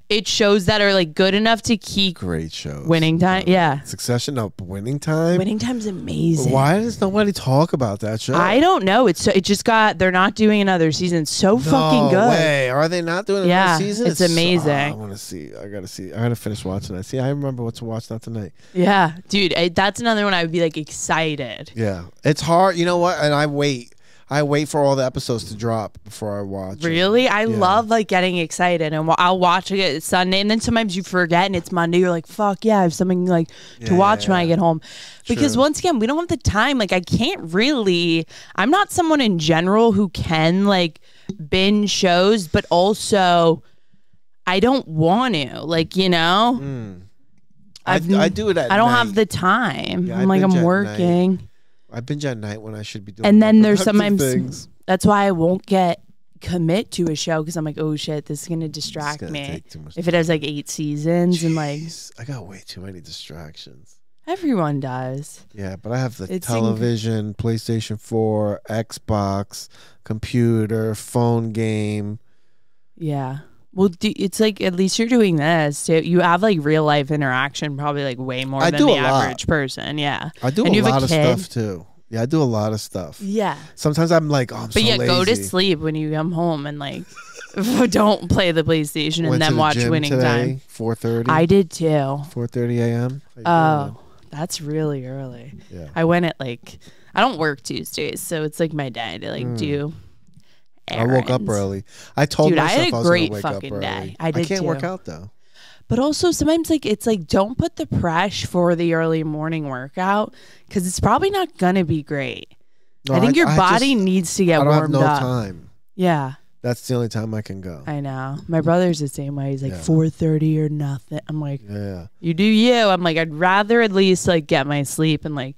It's shows that are good enough to keep great shows. Winning Time, yeah. Succession, no, Winning Time. Winning Time's amazing. Why does nobody talk about that show? I don't know. It just got. They're not doing another season. So fucking good. No way. Are they not doing another season? It's amazing. I want to see. I gotta see. I gotta finish watching that. See, I remember what to watch. Not tonight. Yeah, dude. That's another one I would be excited. Yeah, it's hard. You know what? And I wait for all the episodes to drop before I watch. Really? I love getting excited, and I'll watch it Sunday, and then sometimes you forget and it's Monday. You're fuck yeah, I have something to watch when I get home. Because once again, we don't have the time. I can't really. I'm not someone in general who can binge shows, but also I don't want to. I do it at night. I don't have the time. Yeah, I'm working. Night. I binge at night when I should be doing. And then there's sometimes things. That's why I won't commit to a show because I'm oh shit, this is gonna distract me. If it has 8 seasons. Jeez, and I got way too many distractions. Everyone does. Yeah, but I have the television, PlayStation 4, Xbox, computer, phone game. Yeah. Well, it's at least you're doing this. You have real life interaction, probably way more than the average person. Yeah, I do a lot of stuff too. Yeah, I do a lot of stuff. Yeah. Sometimes I'm like, oh, I'm so lazy. But yeah, go to sleep when you come home and like don't play the PlayStation and then watch Winning Time. 4:30. I did too. 4:30 a.m. Oh, that's really early. Yeah. I went at like, I don't work Tuesdays, so it's like my day to like do errands. I woke up early. I told myself I had a great wake fucking up day. I can't too. work out though. But also sometimes like it's like don't put the pressure for the early morning workout because it's probably not gonna be great. No, I think your body needs to get warmed up. I don't have no time. Yeah. That's the only time I can go. I know. My brother's the same way. He's like 4:30 or nothing. I'm like, yeah. You do you. I'm like, I'd rather at least like get my sleep and like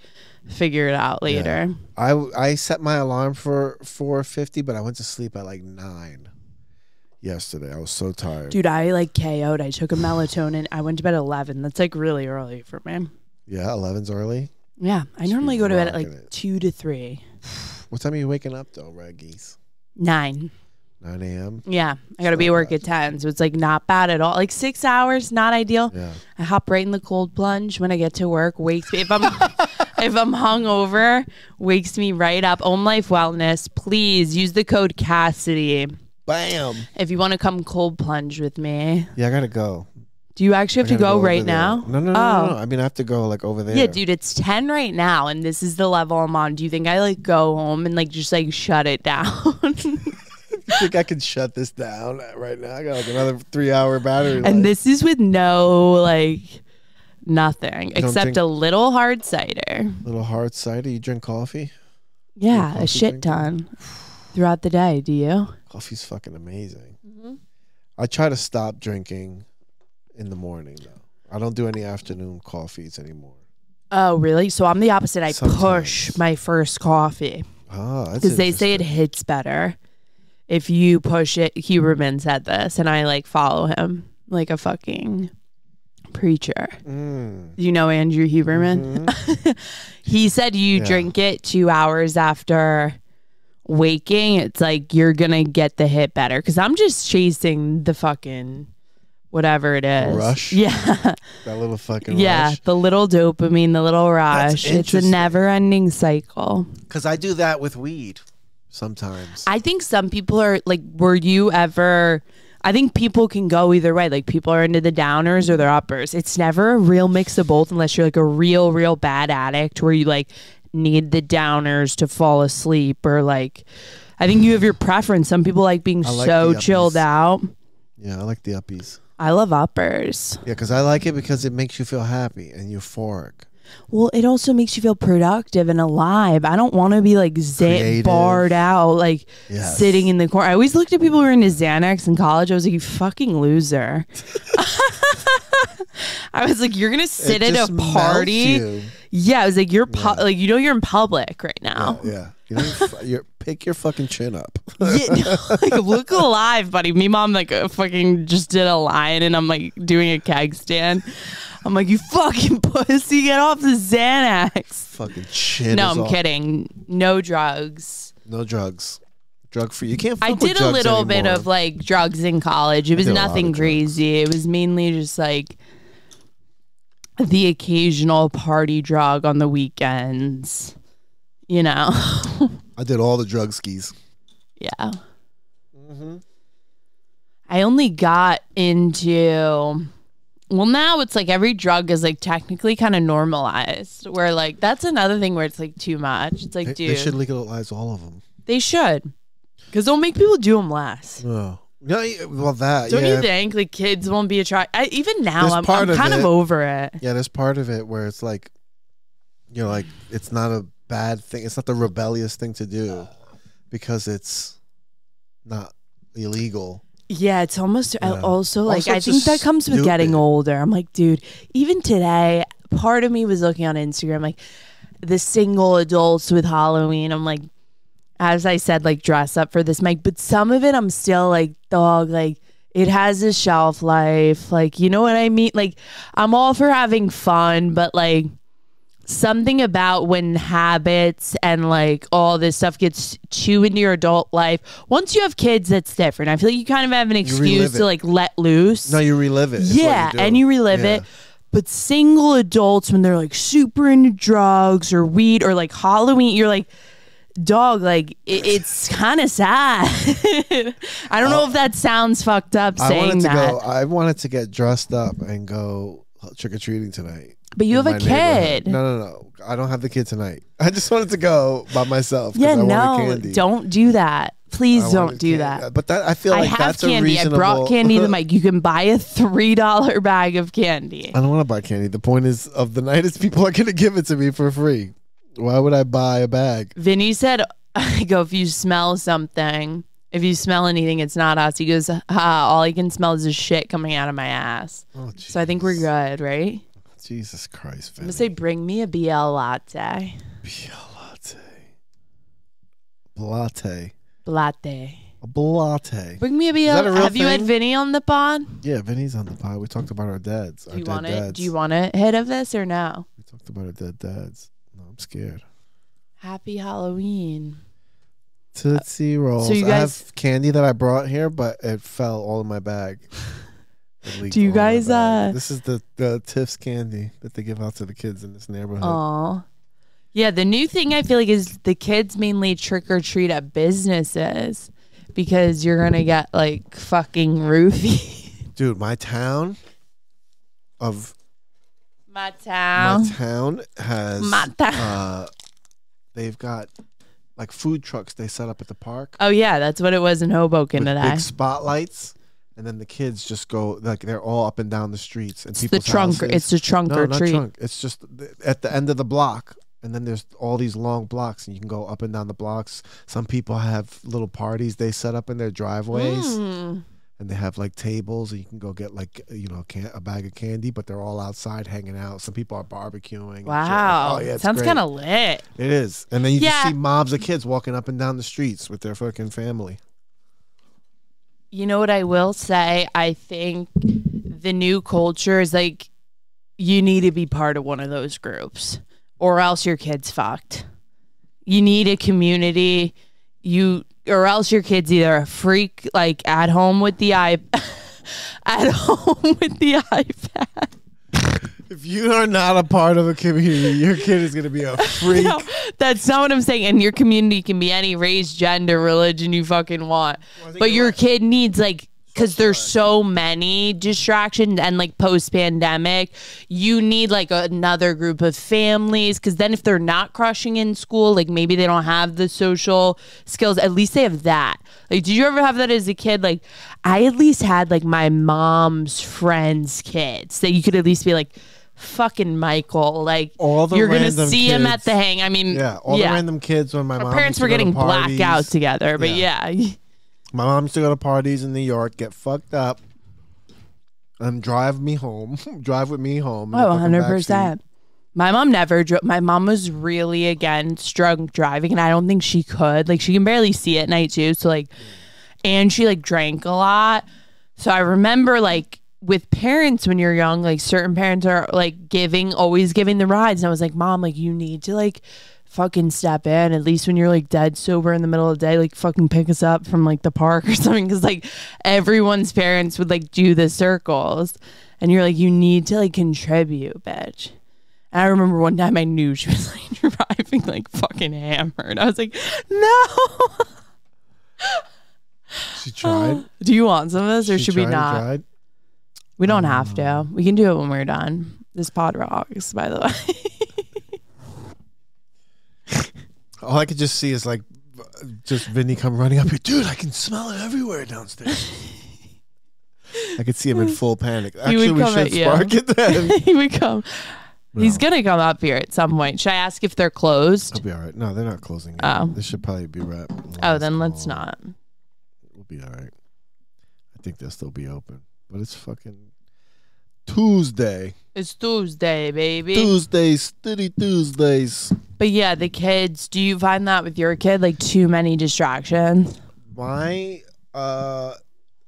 figure it out later. Yeah. I set my alarm for 4:50, but I went to sleep at like 9 yesterday. I was so tired. Dude, I like KO'd. I took a melatonin. I went to bed at 11. That's like really early for me. Yeah, 11's early? Yeah. I normally go to bed at like 2 to 3. What time are you waking up though, Reggies? 9. 9 a.m. Yeah, I gotta be at work at 10, so it's like not bad at all. Like 6 hours, not ideal. Yeah. I hop right in the cold plunge when I get to work. Wakes me if I'm hungover, wakes me right up. Ohm Life Wellness, please use the code Cassidy. Bam. If you want to come cold plunge with me. Yeah, I gotta go. Do you actually have to go right now? No. I mean, I have to go like over there. Yeah, dude, it's 10 right now, and this is the level I'm on. Do you think I like go home and like just like shut it down? You think I can shut this down right now? I got like another 3-hour battery. And this is with no like nothing except a little hard cider. Little hard cider. You drink coffee? Yeah, a shit ton throughout the day. Do you? Coffee's fucking amazing. I try to stop drinking in the morning though. I don't do any afternoon coffees anymore. Oh, really? So I'm the opposite. I push my first coffee. Oh, because they say it hits better if you push it. Huberman said this, and I like follow him like a fucking preacher. You know Andrew Huberman? He said you drink it 2 hours after waking. It's like you're gonna get the hit better because I'm just chasing the fucking whatever it is. Rush? Yeah. That little fucking rush. The little dopamine, the little rush. It's a never-ending cycle. Because I do that with weed sometimes. I think some people are like, were you ever... I think people can go either way. Like people are into the downers or their uppers. It's never a real mix of both unless you're like a real bad addict where you like need the downers to fall asleep or like... I think you have your preference. Some people like being so chilled out. Yeah, I like the uppies. I love uppers. Yeah, because I like it because it makes you feel happy and euphoric. Well, it also makes you feel productive and alive. I don't want to be like barred out, like sitting in the corner. I always looked at people who were into Xanax in college. I was like, you fucking loser. I was like, you're going to sit at a party. Yeah, I was like, you're like, you know, you're in public right now. Yeah. You know, pick your fucking chin up. Yeah, like look alive, buddy. Me mom like fucking just did a line and I'm like doing a keg stand. I'm like, you fucking pussy, get off the Xanax. Fucking chin. No, I'm kidding. No drugs. No drugs. Drug free. You can't fuck I did with a little anymore. bit of like drugs in college. It was nothing crazy. It was mainly just like the occasional party drug on the weekends. You know. I did all the drug skis. Yeah. I only got into... Well, now it's like every drug is like technically kind of normalized. Where like that's another thing where it's like too much. It's like, dude, they should legalize all of them. They should, because they'll make people do them less. Oh, no, well that. Don't you think like kids won't be attracted? Even now, I'm kind of over it. Yeah, there's part of it where it's like, you know, like it's not a bad thing. It's not the rebellious thing to do because it's not illegal. Yeah, it's almost also like I think that comes with getting older. I'm like, dude, even today, part of me was looking on Instagram, like the single adults with Halloween. I'm like, as I said, like dress up for this mic, but some of it I'm still like, dog, like it has a shelf life. Like, you know what I mean? Like, I'm all for having fun, but like something about when habits and like all this stuff gets too into your adult life. Once you have kids, that's different. I feel like you kind of have an excuse to like let loose. No, you relive it. Yeah, and you relive it. But single adults, when they're like super into drugs or weed or like Halloween, you're like, dog, like it's kind of sad. I don't know if that sounds fucked up saying that. I wanted to get dressed up and go trick-or-treating tonight. But you have a kid. No. I don't have the kid tonight. I just wanted to go by myself. Yeah, no, don't do that. Please don't do that. But that I feel like that's candy. a reasonable... I brought candy to the mic. You can buy a $3 bag of candy. I don't want to buy candy. The point is of the night is people are going to give it to me for free. Why would I buy a bag? Vinny said, I go, if you smell something, if you smell anything, it's not us. He goes, all I can smell is this shit coming out of my ass. Oh, so I think we're good, right? Jesus Christ, Vinny. I'm going to say, bring me a BL latte. BL latte. Latte. A latte. Bring me a BL. Have you had Vinny on the pod? Yeah, Vinny's on the pod. We talked about our dads. Do you want it? Do you want a hit of this or no? We talked about our dead dads. No, I'm scared. Happy Halloween. Tootsie Rolls. So you guys, I have candy that I brought here, but it fell all in my bag. Do you guys this is the Tiff's candy that they give out to the kids in this neighborhood. Aw. Yeah, the new thing I feel like is the kids mainly trick or treat at businesses because you're gonna get like fucking roofie. Dude, my town has they've got like food trucks they set up at the park. Oh yeah, that's what it was in Hoboken today. Big spotlights. And then the kids just go like they're all up and down the streets and it's the trunk. Houses. It's the trunk or treat. Trunk. It's just at the end of the block, and then there's all these long blocks, and you can go up and down the blocks. Some people have little parties they set up in their driveways, and they have like tables, and you can go get like a bag of candy, but they're all outside hanging out. Some people are barbecuing. Wow, yeah, sounds kind of lit. It is, and then you just see mobs of kids walking up and down the streets with their fucking family. You know what I will say? I think the new culture is like you need to be part of one of those groups or else your kid's fucked. You need a community. Or else your kid's either a freak like at home with the iPad. If you are not a part of a community, your kid is going to be a freak. No, that's not what I'm saying. And your community can be any race, gender, religion you fucking want. Well, but your kid needs like, because there's so many distractions and like post-pandemic, you need like another group of families. Because then if they're not crushing in school, like maybe they don't have the social skills, at least they have that. Like, did you ever have that as a kid? Like, I at least had like my mom's friends' kids that you could at least be like, fucking Michael, like you're gonna see him at the hang. I mean, the random kids when my parents were getting blacked out together, but my mom used to go to parties in New York, get fucked up, and drive with me home. Oh, 100%. My mom never drove. My mom was really against drunk driving, and I don't think she could. Like, she can barely see at night too. So like, and she like drank a lot. So I remember like, with parents when you're young, like certain parents are like always giving the rides. And I was like, Mom, like you need to like fucking step in at least when you're like dead sober in the middle of the day, like fucking pick us up from like the park or something. Cause like everyone's parents would like do the circles and you're like, you need to like contribute, bitch. And I remember one time I knew she was like driving like fucking hammered. I was like, no. She tried. Do you want some of this or should we not? We don't have to. We can do it when we're done. This pod rocks, by the way. All I could just see is like just Vinny come running up here. Dude, I can smell it everywhere downstairs. I could see him in full panic. Actually, we should spark it then. He would come. No. He's going to come up here at some point. Should I ask if they're closed? I'll be all right. No, they're not closing yet. Oh. This should probably be wrapped. Oh, then let's not. We'll be all right. I think they'll still be open. But it's fucking Tuesday. It's Tuesday, baby. Tuesdays. But yeah, the kids, do you find that with your kid, like too many distractions? I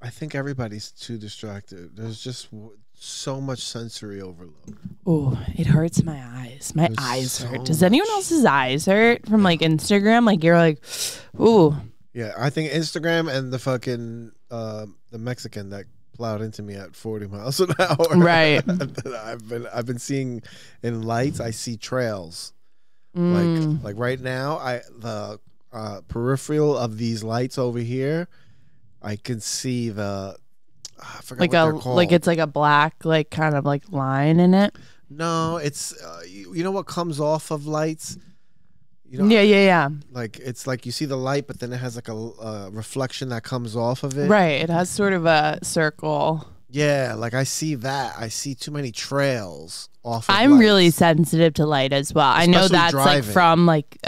think everybody's too distracted. There's just so much sensory overload. Oh, it hurts my eyes. My eyes hurt. Does anyone else's eyes hurt from like Instagram? Like you're like, ooh. Yeah, I think Instagram and the fucking the Mexican that plowed into me at 40 miles an hour. Right. I've been seeing in lights. I see trails. Like right now, the peripheral of these lights over here, I can see the. I forgot what they're called. Like it's like a black, like kind of like line in it. No, it's you know what comes off of lights. You know, yeah. Like it's like you see the light, but then it has like a reflection that comes off of it. Right. It has sort of a circle. Yeah, like I see that. I see too many trails off of I'm lights. really sensitive to light as well. Especially I know that's driving. Like from like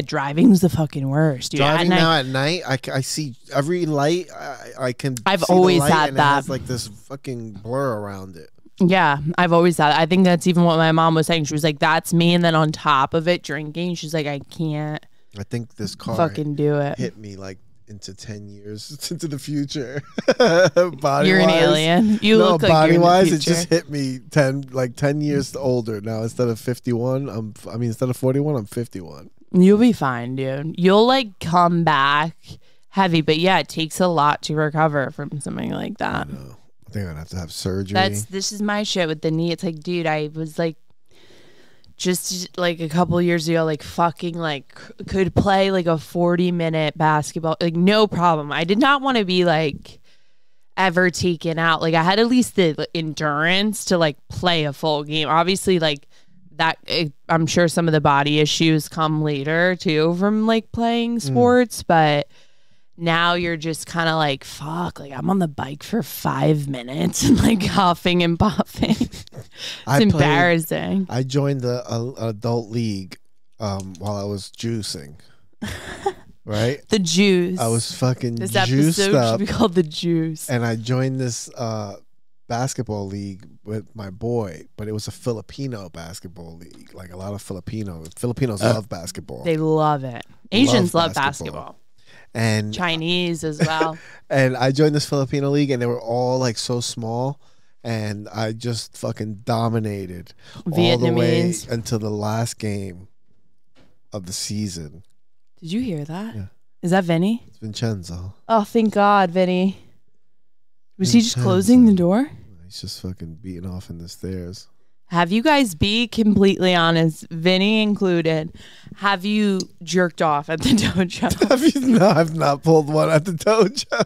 driving's the fucking worst, dude. Driving now at night, I see every light. I can. I've see always the light had and that. It has like this fucking blur around it. Yeah, I've always had. I think that's even what my mom was saying. She was like, "That's me," and then on top of it, drinking. She's like, "I can't." I think this car fucking do it. Hit me like into 10 years into the future. You're an alien. You look like body you're wise, in the it just hit me 10 years older now. Instead of 51, instead of 41, I'm 51. You'll be fine, dude. You'll like come back heavy, but yeah, it takes a lot to recover from something like that. I know. I think I'd have to have surgery. This is my shit with the knee. It's like, dude, I was like, just like a couple years ago, like fucking like could play like a 40-minute basketball, like no problem. I did not want to be like ever taken out. Like I had at least the endurance to like play a full game. Obviously, like that, I'm sure some of the body issues come later too from like playing sports, but now you're just kind of like, fuck, like I'm on the bike for 5 minutes and like huffing and puffing. It's embarrassing. I joined the adult league while I was juicing. Right? The juice. I was fucking this juiced episode up. should be called The Juice. And I joined this basketball league with my boy, but it was a Filipino basketball league. Like a lot of Filipinos love basketball. They love it. Asians love basketball. And Chinese as well. And I joined this Filipino league, and they were all like so small, and I just fucking dominated all the way until the last game of the season. Did you hear that? Yeah. Is that Vinny? It's Vincenzo. Oh, thank God, Vinny. Was he just closing the door? He's just fucking beating off in the stairs. Have you guys, be completely honest, Vinny included, have you jerked off at the dojo? No, I've not pulled one at the dojo.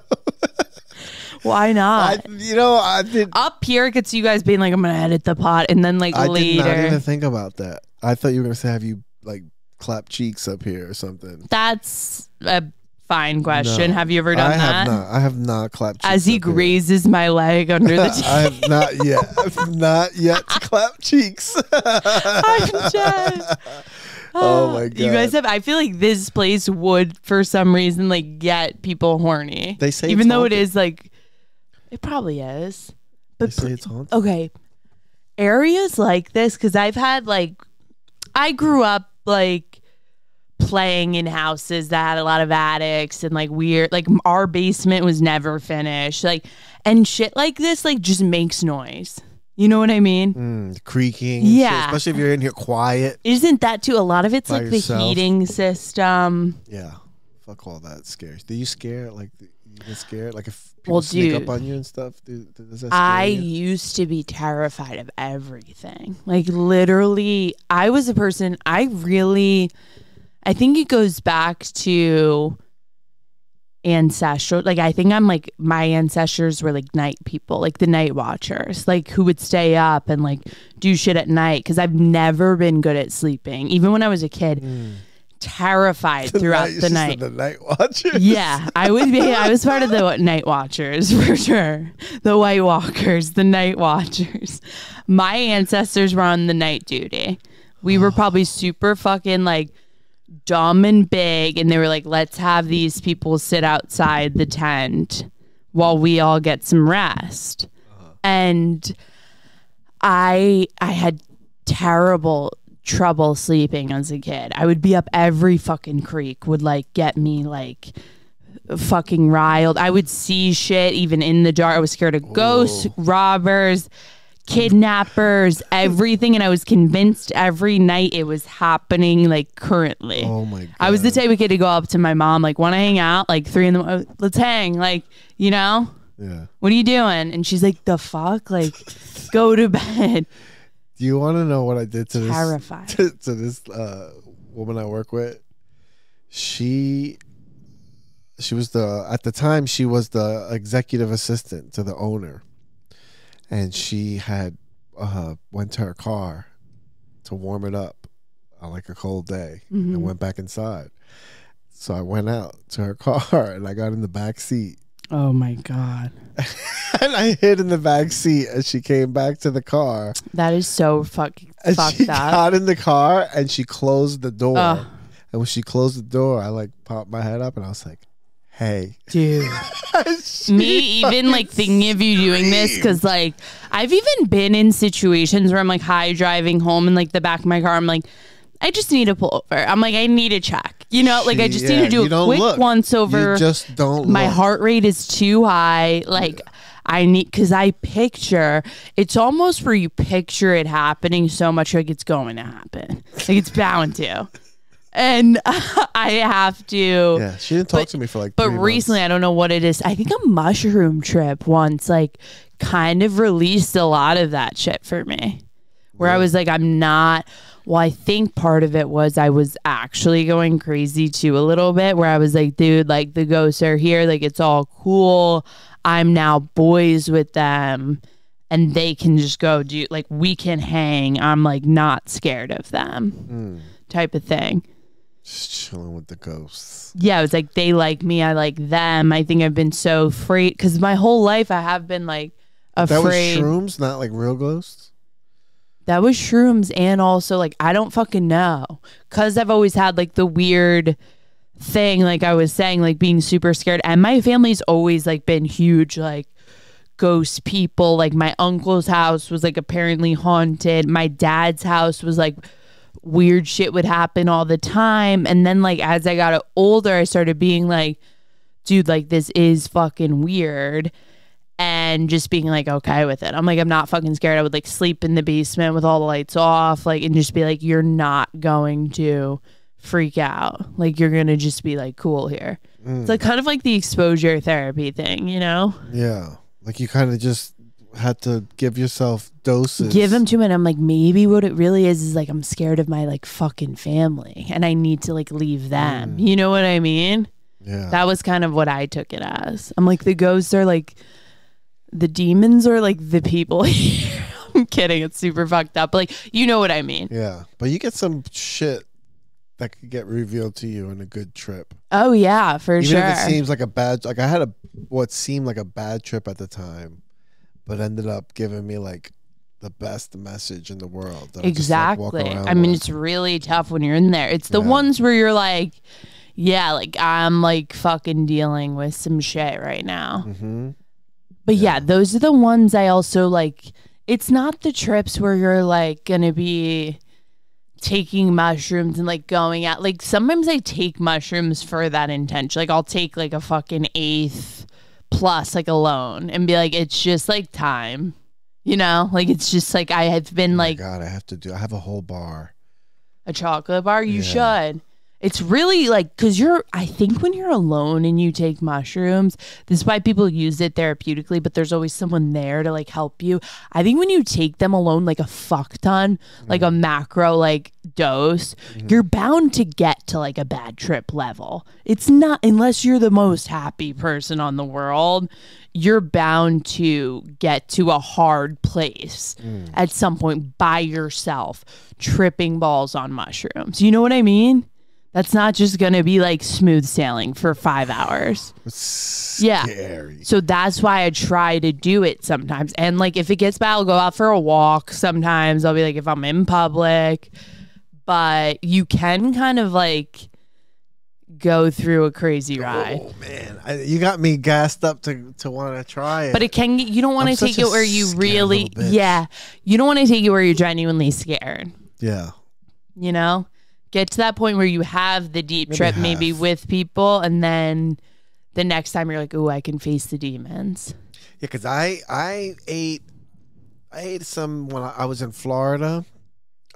Why not? I did. Up here, it gets you guys being like, I'm going to edit the pot. And then like later. I did not even think about that. I thought you were going to say, have you like clapped cheeks up here or something? That's a fine question. No, have you ever done that? I have not clapped cheeks. As he grazes my leg under the cheek. I have not yet. I've not yet clapped cheeks. I'm dead. Oh my God. You guys have, I feel like this place would for some reason like get people horny. They say even though it is like, it probably is. But they say it's haunted. Okay. Areas like this, because I've had like, I grew up like playing in houses that had a lot of attics and like weird, like our basement was never finished, like, and shit like this like just makes noise. You know what I mean? Creaking. Yeah. Shit, especially if you're in here quiet. Isn't that too? A lot of it's like yourself. The heating system. Yeah. Fuck all that scary. Do you scare? Like, you get scared? Like if people sneak up on you and stuff? Does that scare you? Used to be terrified of everything. Like literally, I was a person, I think it goes back to ancestral. Like I think I'm like, my ancestors were like night people, like the night watchers, like who would stay up and like do shit at night. Cause I've never been good at sleeping. Even when I was a kid, terrified throughout the night. The night watchers. Yeah, I was part of the night watchers for sure. The White Walkers, the night watchers. My ancestors were on the night duty. We were probably super fucking like dumb and big, and they were like, let's have these people sit outside the tent while we all get some rest. And I had terrible trouble sleeping as a kid. I would be up every fucking creek, would like get me like fucking riled. I would see shit even in the dark. I was scared of ghosts, robbers, kidnappers, everything, and I was convinced every night it was happening like currently. Oh my God. I was the type of kid to go up to my mom like, want to hang out, like 3 a.m, let's hang, like, you know. Yeah. What are you doing? And she's like, the fuck? Like, go to bed. Do you want to know what I did to Terrified. this woman I work with? She was at the time she was the executive assistant to the owner, and she had went to her car to warm it up on like a cold day and went back inside. So I went out to her car and I got in the back seat. Oh my God. And I hid in the back seat as she came back to the car. That is so fucked up. She got in the car and she closed the door. And when she closed the door, I like popped my head up and I was like, hey. Dude. Me even like thinking of you doing this, because like I've even been in situations where I'm like high driving home in like the back of my car. I'm like, I just need to pull over. I'm like, I need to check. You know, like I just need to do a quick once over. You just don't My look. heart rate is too high. Like I need, because I picture, it's almost where you picture it happening so much like it's going to happen. Like it's bound to. And I have to. Yeah, she didn't talk to me for like 3 months. Recently, I don't know what it is. I think a mushroom trip once like kind of released a lot of that shit for me. Where I was like, I'm not. Well, I think part of it was I was actually going crazy too a little bit, where I was like, dude, like the ghosts are here. Like it's all cool. I'm now boys with them and they can just go do, like we can hang. I'm like not scared of them type of thing. Just chilling with the ghosts. Yeah, it was like they like me. I like them. I think I've been so afraid because my whole life I have been like afraid. That was shrooms, not like real ghosts? That was shrooms, and also like I don't fucking know, because I've always had like the weird thing, like I was saying, like being super scared, and my family's always like been huge like ghost people. Like my uncle's house was like apparently haunted. My dad's house was like weird shit would happen all the time, and then like as I got older I started being like, dude, like this is fucking weird. And just being like okay with it. I'm like, I'm not fucking scared. I would like sleep in the basement with all the lights off, like, and just be like, you're not going to freak out. Like you're gonna just be like cool here. It's like kind of like the exposure therapy thing, you know? Yeah. Like you kind of just had to give yourself doses. Give them to me. And I'm like, maybe what it really is like I'm scared of my like fucking family and I need to like leave them. You know what I mean? Yeah. That was kind of what I took it as. I'm like, the ghosts are like the demons are like the people here. I'm kidding. It's super fucked up. But like, you know what I mean? Yeah. But you get some shit that could get revealed to you in a good trip. Oh yeah, for Even sure. if it seems like a bad, like I had what seemed like a bad trip at the time, but ended up giving me like the best message in the world. That Exactly. I I mean, it's really tough when you're in there. It's the ones where you're like, yeah, like I'm like fucking dealing with some shit right now. But yeah, those are the ones I also like. It's not the trips where you're like gonna be taking mushrooms and like going out. Like sometimes I take mushrooms for that intention. Like I'll take like a fucking 8th plus like alone and be like, it's just like time, you know? Like it's just like I have been like, God, I have a whole bar. A chocolate bar? You should. It's really like, because I think when you're alone and you take mushrooms, this is why people use it therapeutically, but there's always someone there to like help you. I think when you take them alone, like a fuck ton, like a macro like dose, you're bound to get to like a bad trip level. It's not, unless you're the most happy person on the world, you're bound to get to a hard place at some point by yourself, tripping balls on mushrooms. You know what I mean? That's not just going to be like smooth sailing for 5 hours. It's scary. Yeah. So that's why I try to do it sometimes. And like if it gets bad, I'll go out for a walk. Sometimes I'll be like, if I'm in public. But you can kind of like go through a crazy ride. Oh man, you got me gassed up to want to try it. But it can, you don't want to take it where you really, you don't want to take it where you're genuinely scared. Yeah. You know? Get to that point where you have the deep trip, maybe with people, and then the next time you're like, "Ooh, I can face the demons." Yeah, because I ate some when I was in Florida.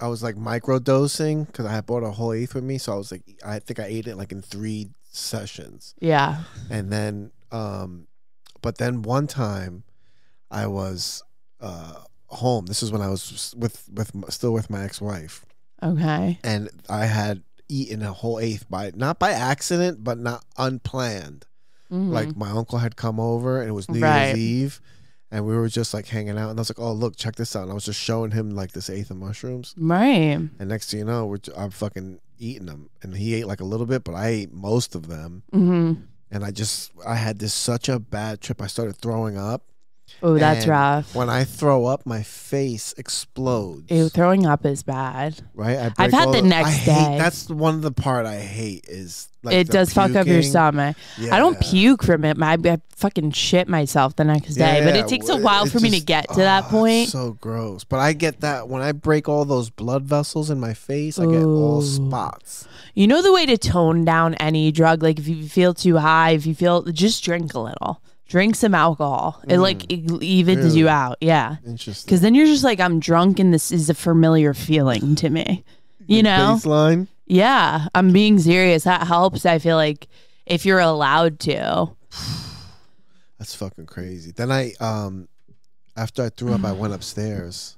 I was like micro dosing because I had bought a whole 8th with me, so I was like, I think I ate it like in 3 sessions. Yeah, and then But then one time I was home. This is when I was still with my ex-wife. Okay. And I had eaten a whole eighth not by accident, but not unplanned. Like my uncle had come over and it was New Year's Eve and we were just like hanging out and I was like, oh, look, check this out. And I was just showing him like this eighth of mushrooms. Right. And next thing you know, I'm fucking eating them. And he ate like a little bit, but I ate most of them. And I had such a bad trip. I started throwing up. Oh, that's rough. When I throw up, my face explodes. Ew, throwing up is bad. Right? I've had the next day. That's one of the part I hate is like it does fuck up your stomach. Yeah. I don't puke from it. I fucking shit myself the next day. But it takes a while for me to get to that point. It's so gross. But I get that when I break all those blood vessels in my face, I get all spots. You know the way to tone down any drug? Like if you feel too high, just drink a little. Drink some alcohol. It evens you out. Yeah. Interesting. Because then you're just like, I'm drunk and this is a familiar feeling to me. You know? Baseline? Yeah. I'm being serious. That helps, I feel like, if you're allowed to. That's fucking crazy. Then after I threw up, I went upstairs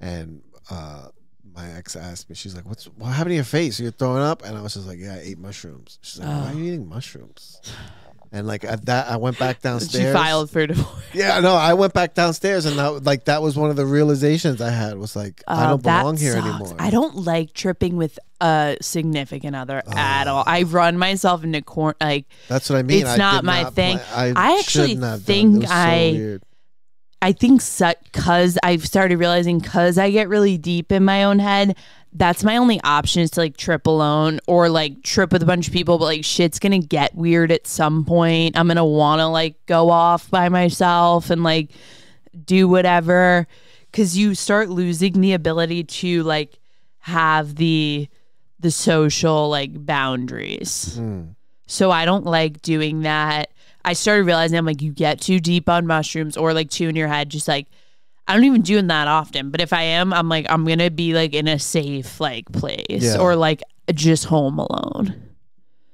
and my ex asked me, she's like, what happened to your face? You're throwing up? And I was just like, yeah, I ate mushrooms. She's like, why are you eating mushrooms? And like at that, I went back downstairs. She filed for divorce. Yeah, no, I went back downstairs, and that was one of the realizations I had. Was like, I don't belong here anymore. I don't like tripping with a significant other at all. I run myself into corner. Like that's what I mean. It's not my thing. I actually think I think because I've started realizing because I get really deep in my own head. That's my only option is to like trip alone or like trip with a bunch of people, but like shit's gonna get weird at some point. I'm gonna wanna like go off by myself and like do whatever, because you start losing the ability to like have the social like boundaries. So I don't like doing that. I started realizing I'm like, you get too deep on mushrooms or like too in your head, just like I don't even do it that often, but if I am, I'm like, I'm going to be like in a safe like place or like just home alone.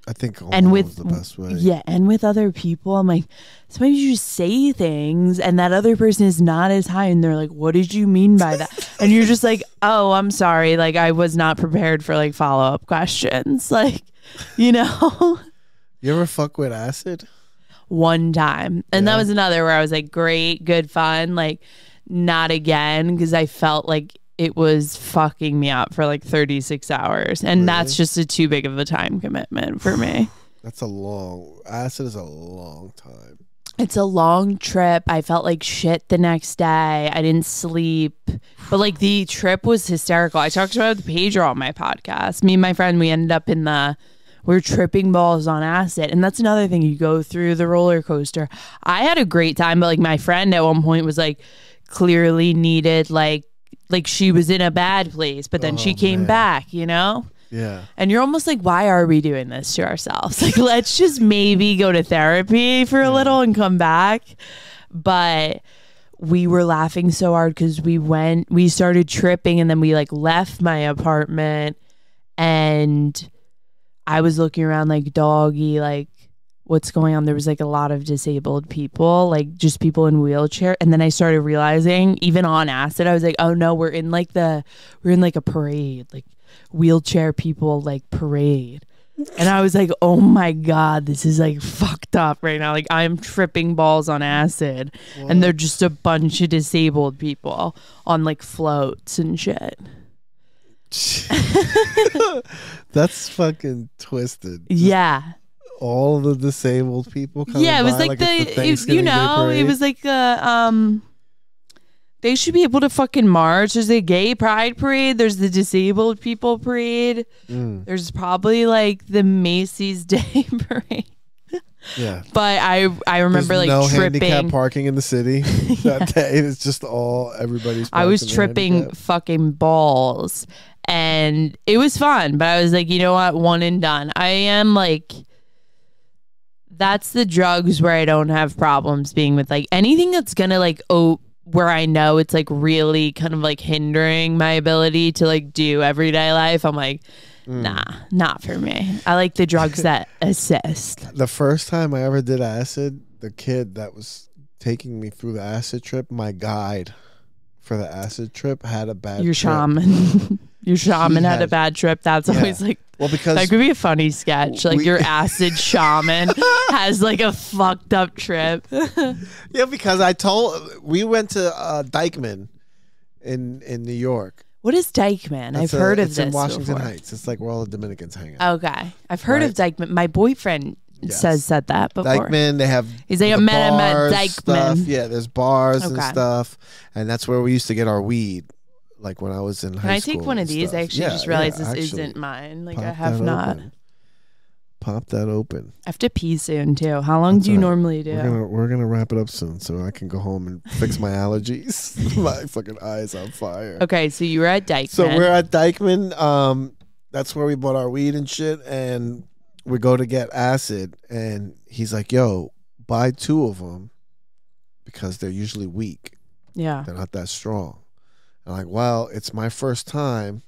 I think home alone is the best way. Yeah. And with other people, I'm like, sometimes you just say things and that other person is not as high and they're like, what did you mean by that? And you're just like, oh, I'm sorry. Like I was not prepared for like follow-up questions. Like, you know? You ever fuck with acid? One time. And that was another where I was like, great, good fun. Like, not again, because I felt like it was fucking me up for like 36 hours. And that's just too big of a time commitment for me. Acid is a long time. It's a long trip. I felt like shit the next day. I didn't sleep. But like the trip was hysterical. I talked about the Pedro on my podcast. Me and my friend, we ended up we're tripping balls on acid. And that's another thing. You go through the roller coaster. I had a great time, but like my friend at one point was like, clearly needed like she was in a bad place, but then she came back, you know? Yeah. And you're almost like, why are we doing this to ourselves? Like, let's just maybe go to therapy for a little and come back. But we were laughing so hard because we started tripping and then we like left my apartment and I was looking around like doggy, like, what's going on? There was like a lot of disabled people, like just people in wheelchair. And then I started realizing, even on acid, I was like, oh no, we're in like a parade, like wheelchair people like parade. And I was like, oh my God, this is like fucked up right now. Like I'm tripping balls on acid. What? And they're just a bunch of disabled people on like floats and shit. That's fucking twisted. Yeah. All the disabled people coming it was by, like it was like they should be able to fucking march. There's a gay pride parade, there's the disabled people parade, there's probably like the Macy's Day parade. Yeah, but I remember there's like no tripping handicap parking in the city that day. It's just everybody's I was tripping fucking balls and it was fun, but I was like, you know what, one and done. I am like, that's the drugs where I don't have problems being with like anything that's gonna like where I know it's like really kind of like hindering my ability to like do everyday life. I'm like, nah, not for me. I like the drugs that assist. The first time I ever did acid, the kid that was taking me through the acid trip, my guide for the acid trip, had a bad Your trip. Shaman. Your shaman had a bad trip. That's always like, well, because that could be a funny sketch. Like your acid shaman has like a fucked up trip. Yeah, because we went to Dykeman in New York. What is Dykeman? I've heard of this. It's in Washington before. Heights. It's like where all the Dominicans hang out. Okay, I've heard of Dykeman. My boyfriend said that before. Dykeman, they have. He's like, I met him at Dykeman. Yeah, there's bars and stuff, and that's where we used to get our weed. Like when I was in high school. Can I take one of these? I actually just realized this isn't mine. Like I have not. Pop that open. I have to pee soon too. How long do you normally do? We're gonna wrap it up soon so I can go home and fix my allergies. My fucking eyes on fire. Okay, so you were at Dykeman. So we're at Dykeman. That's where we bought our weed and shit, and we go to get acid, and he's like, "Yo, buy 2 of them because they're usually weak. Yeah, they're not that strong." I'm like, well, it's my first time.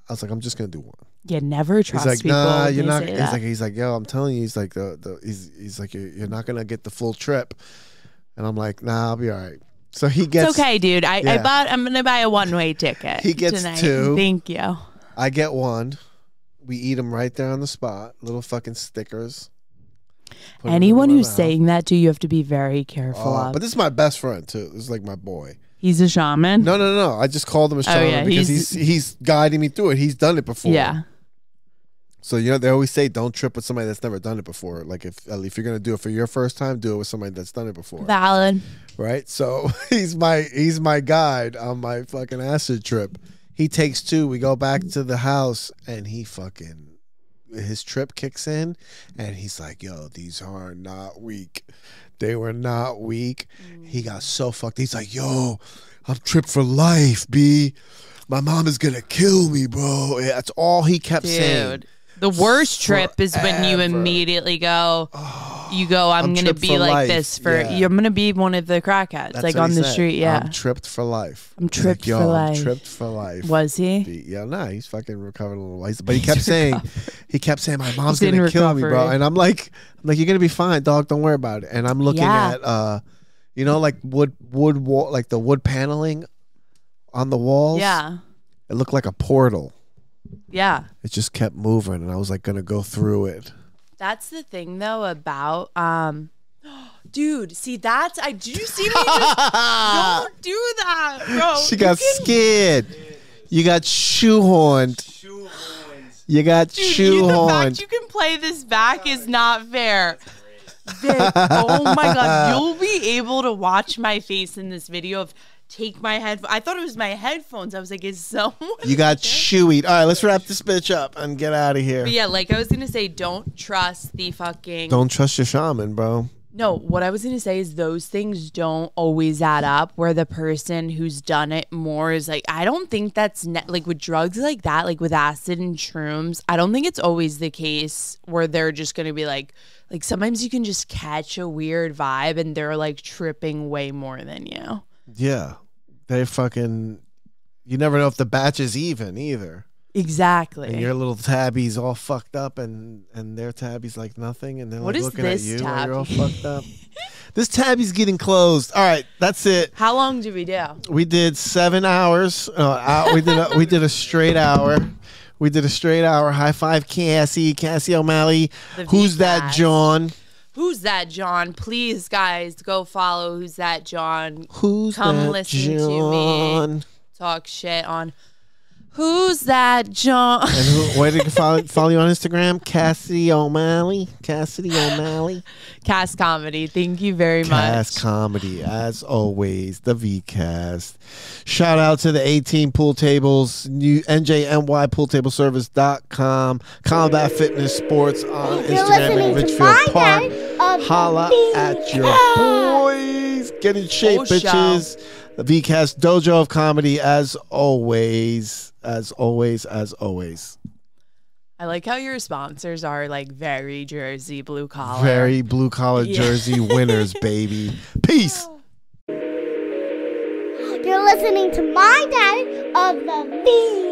I was like, I'm just gonna do one. Yeah, never trust people. He's like, people. Nah, you're not. He's like, yo, I'm telling you. He's like, he's like, you're not gonna get the full trip. And I'm like, nah, I'll be all right. So he gets. It's okay, dude. I'm gonna buy a one-way ticket. He gets tonight. 2. Thank you. I get 1. We eat them right there on the spot. Little fucking stickers. Anyone who's saying that to you have to be very careful of. But this is my best friend too. This is like my boy. He's a shaman? No. I just called him a shaman because he's guiding me through it. He's done it before. Yeah. So they always say don't trip with somebody that's never done it before. Like if you're gonna do it for your first time, do it with somebody that's done it before. Valid. Right? So he's my guide on my fucking acid trip. He takes 2. We go back to the house and his trip kicks in and he's like, yo, these are not weak. They were not weak. He got so fucked. He's like, yo, I'm tripped for life, B. My mom is going to kill me, bro. That's all he kept saying. The worst trip is when you immediately go, I'm going to be like this for, I'm going to be one of the crackheads, That's like on the street. Yeah. I'm tripped for life. I'm tripped for life. I'm tripped for life. Was he? Yeah, he's fucking recovering a little while. But he kept saying, my mom's going to kill me, bro. And I'm like, you're going to be fine, dog. Don't worry about it. And I'm looking at, like wood wall, like the wood paneling on the walls. Yeah. It looked like a portal. Yeah. It just kept moving and I was like going to go through it. That's the thing though about dude, see did you see me don't do that, bro. She got scared. You got shoehorned. You got shoehorned. The fact you can play this back is not fair. Vic, oh my god, you'll be able to watch my face in this video of take my headphones. I thought it was my headphones. I was like, is someone... You got chewy. All right, let's wrap this bitch up and get out of here. But yeah, like I was going to say, don't trust the fucking... Don't trust your shaman, bro. No, what I was going to say is those things don't always add up where the person who's done it more is like, I don't think that's... like with drugs like that, like with acid and shrooms, I don't think it's always the case where they're just going to be like sometimes you can just catch a weird vibe and they're like tripping way more than you. Yeah. They fucking... You never know if the batch is even either. Exactly. And your little tabby's all fucked up and their tabby's like nothing and they're like looking at you and you're all fucked up. This tabby's getting closed. All right, that's it. How long did we do? We did 7 hours. We did a straight hour. We did a straight hour. High five Cassidy O'Malley. Who's that, Jawn? Who's that, Jawn? Please, guys, go follow Who's That, Jawn. Come listen to me talk shit on Who's That, Jawn. And where did you follow you on Instagram? Cassidy O'Malley. Cass Comedy. Thank you very much. Cass Comedy, as always. The VCast. Shout out to the 18 pool tables. New NJNYPoolTableService.com. Combat Fitness Sports on Instagram in Ridgefield Park. Holla at your boys. Get in shape, bitches. The VCast Dojo of Comedy, as always. As always. I like how your sponsors are like very Jersey blue collar. Very blue collar Jersey winners, baby. Peace. You're listening to my dad of the V.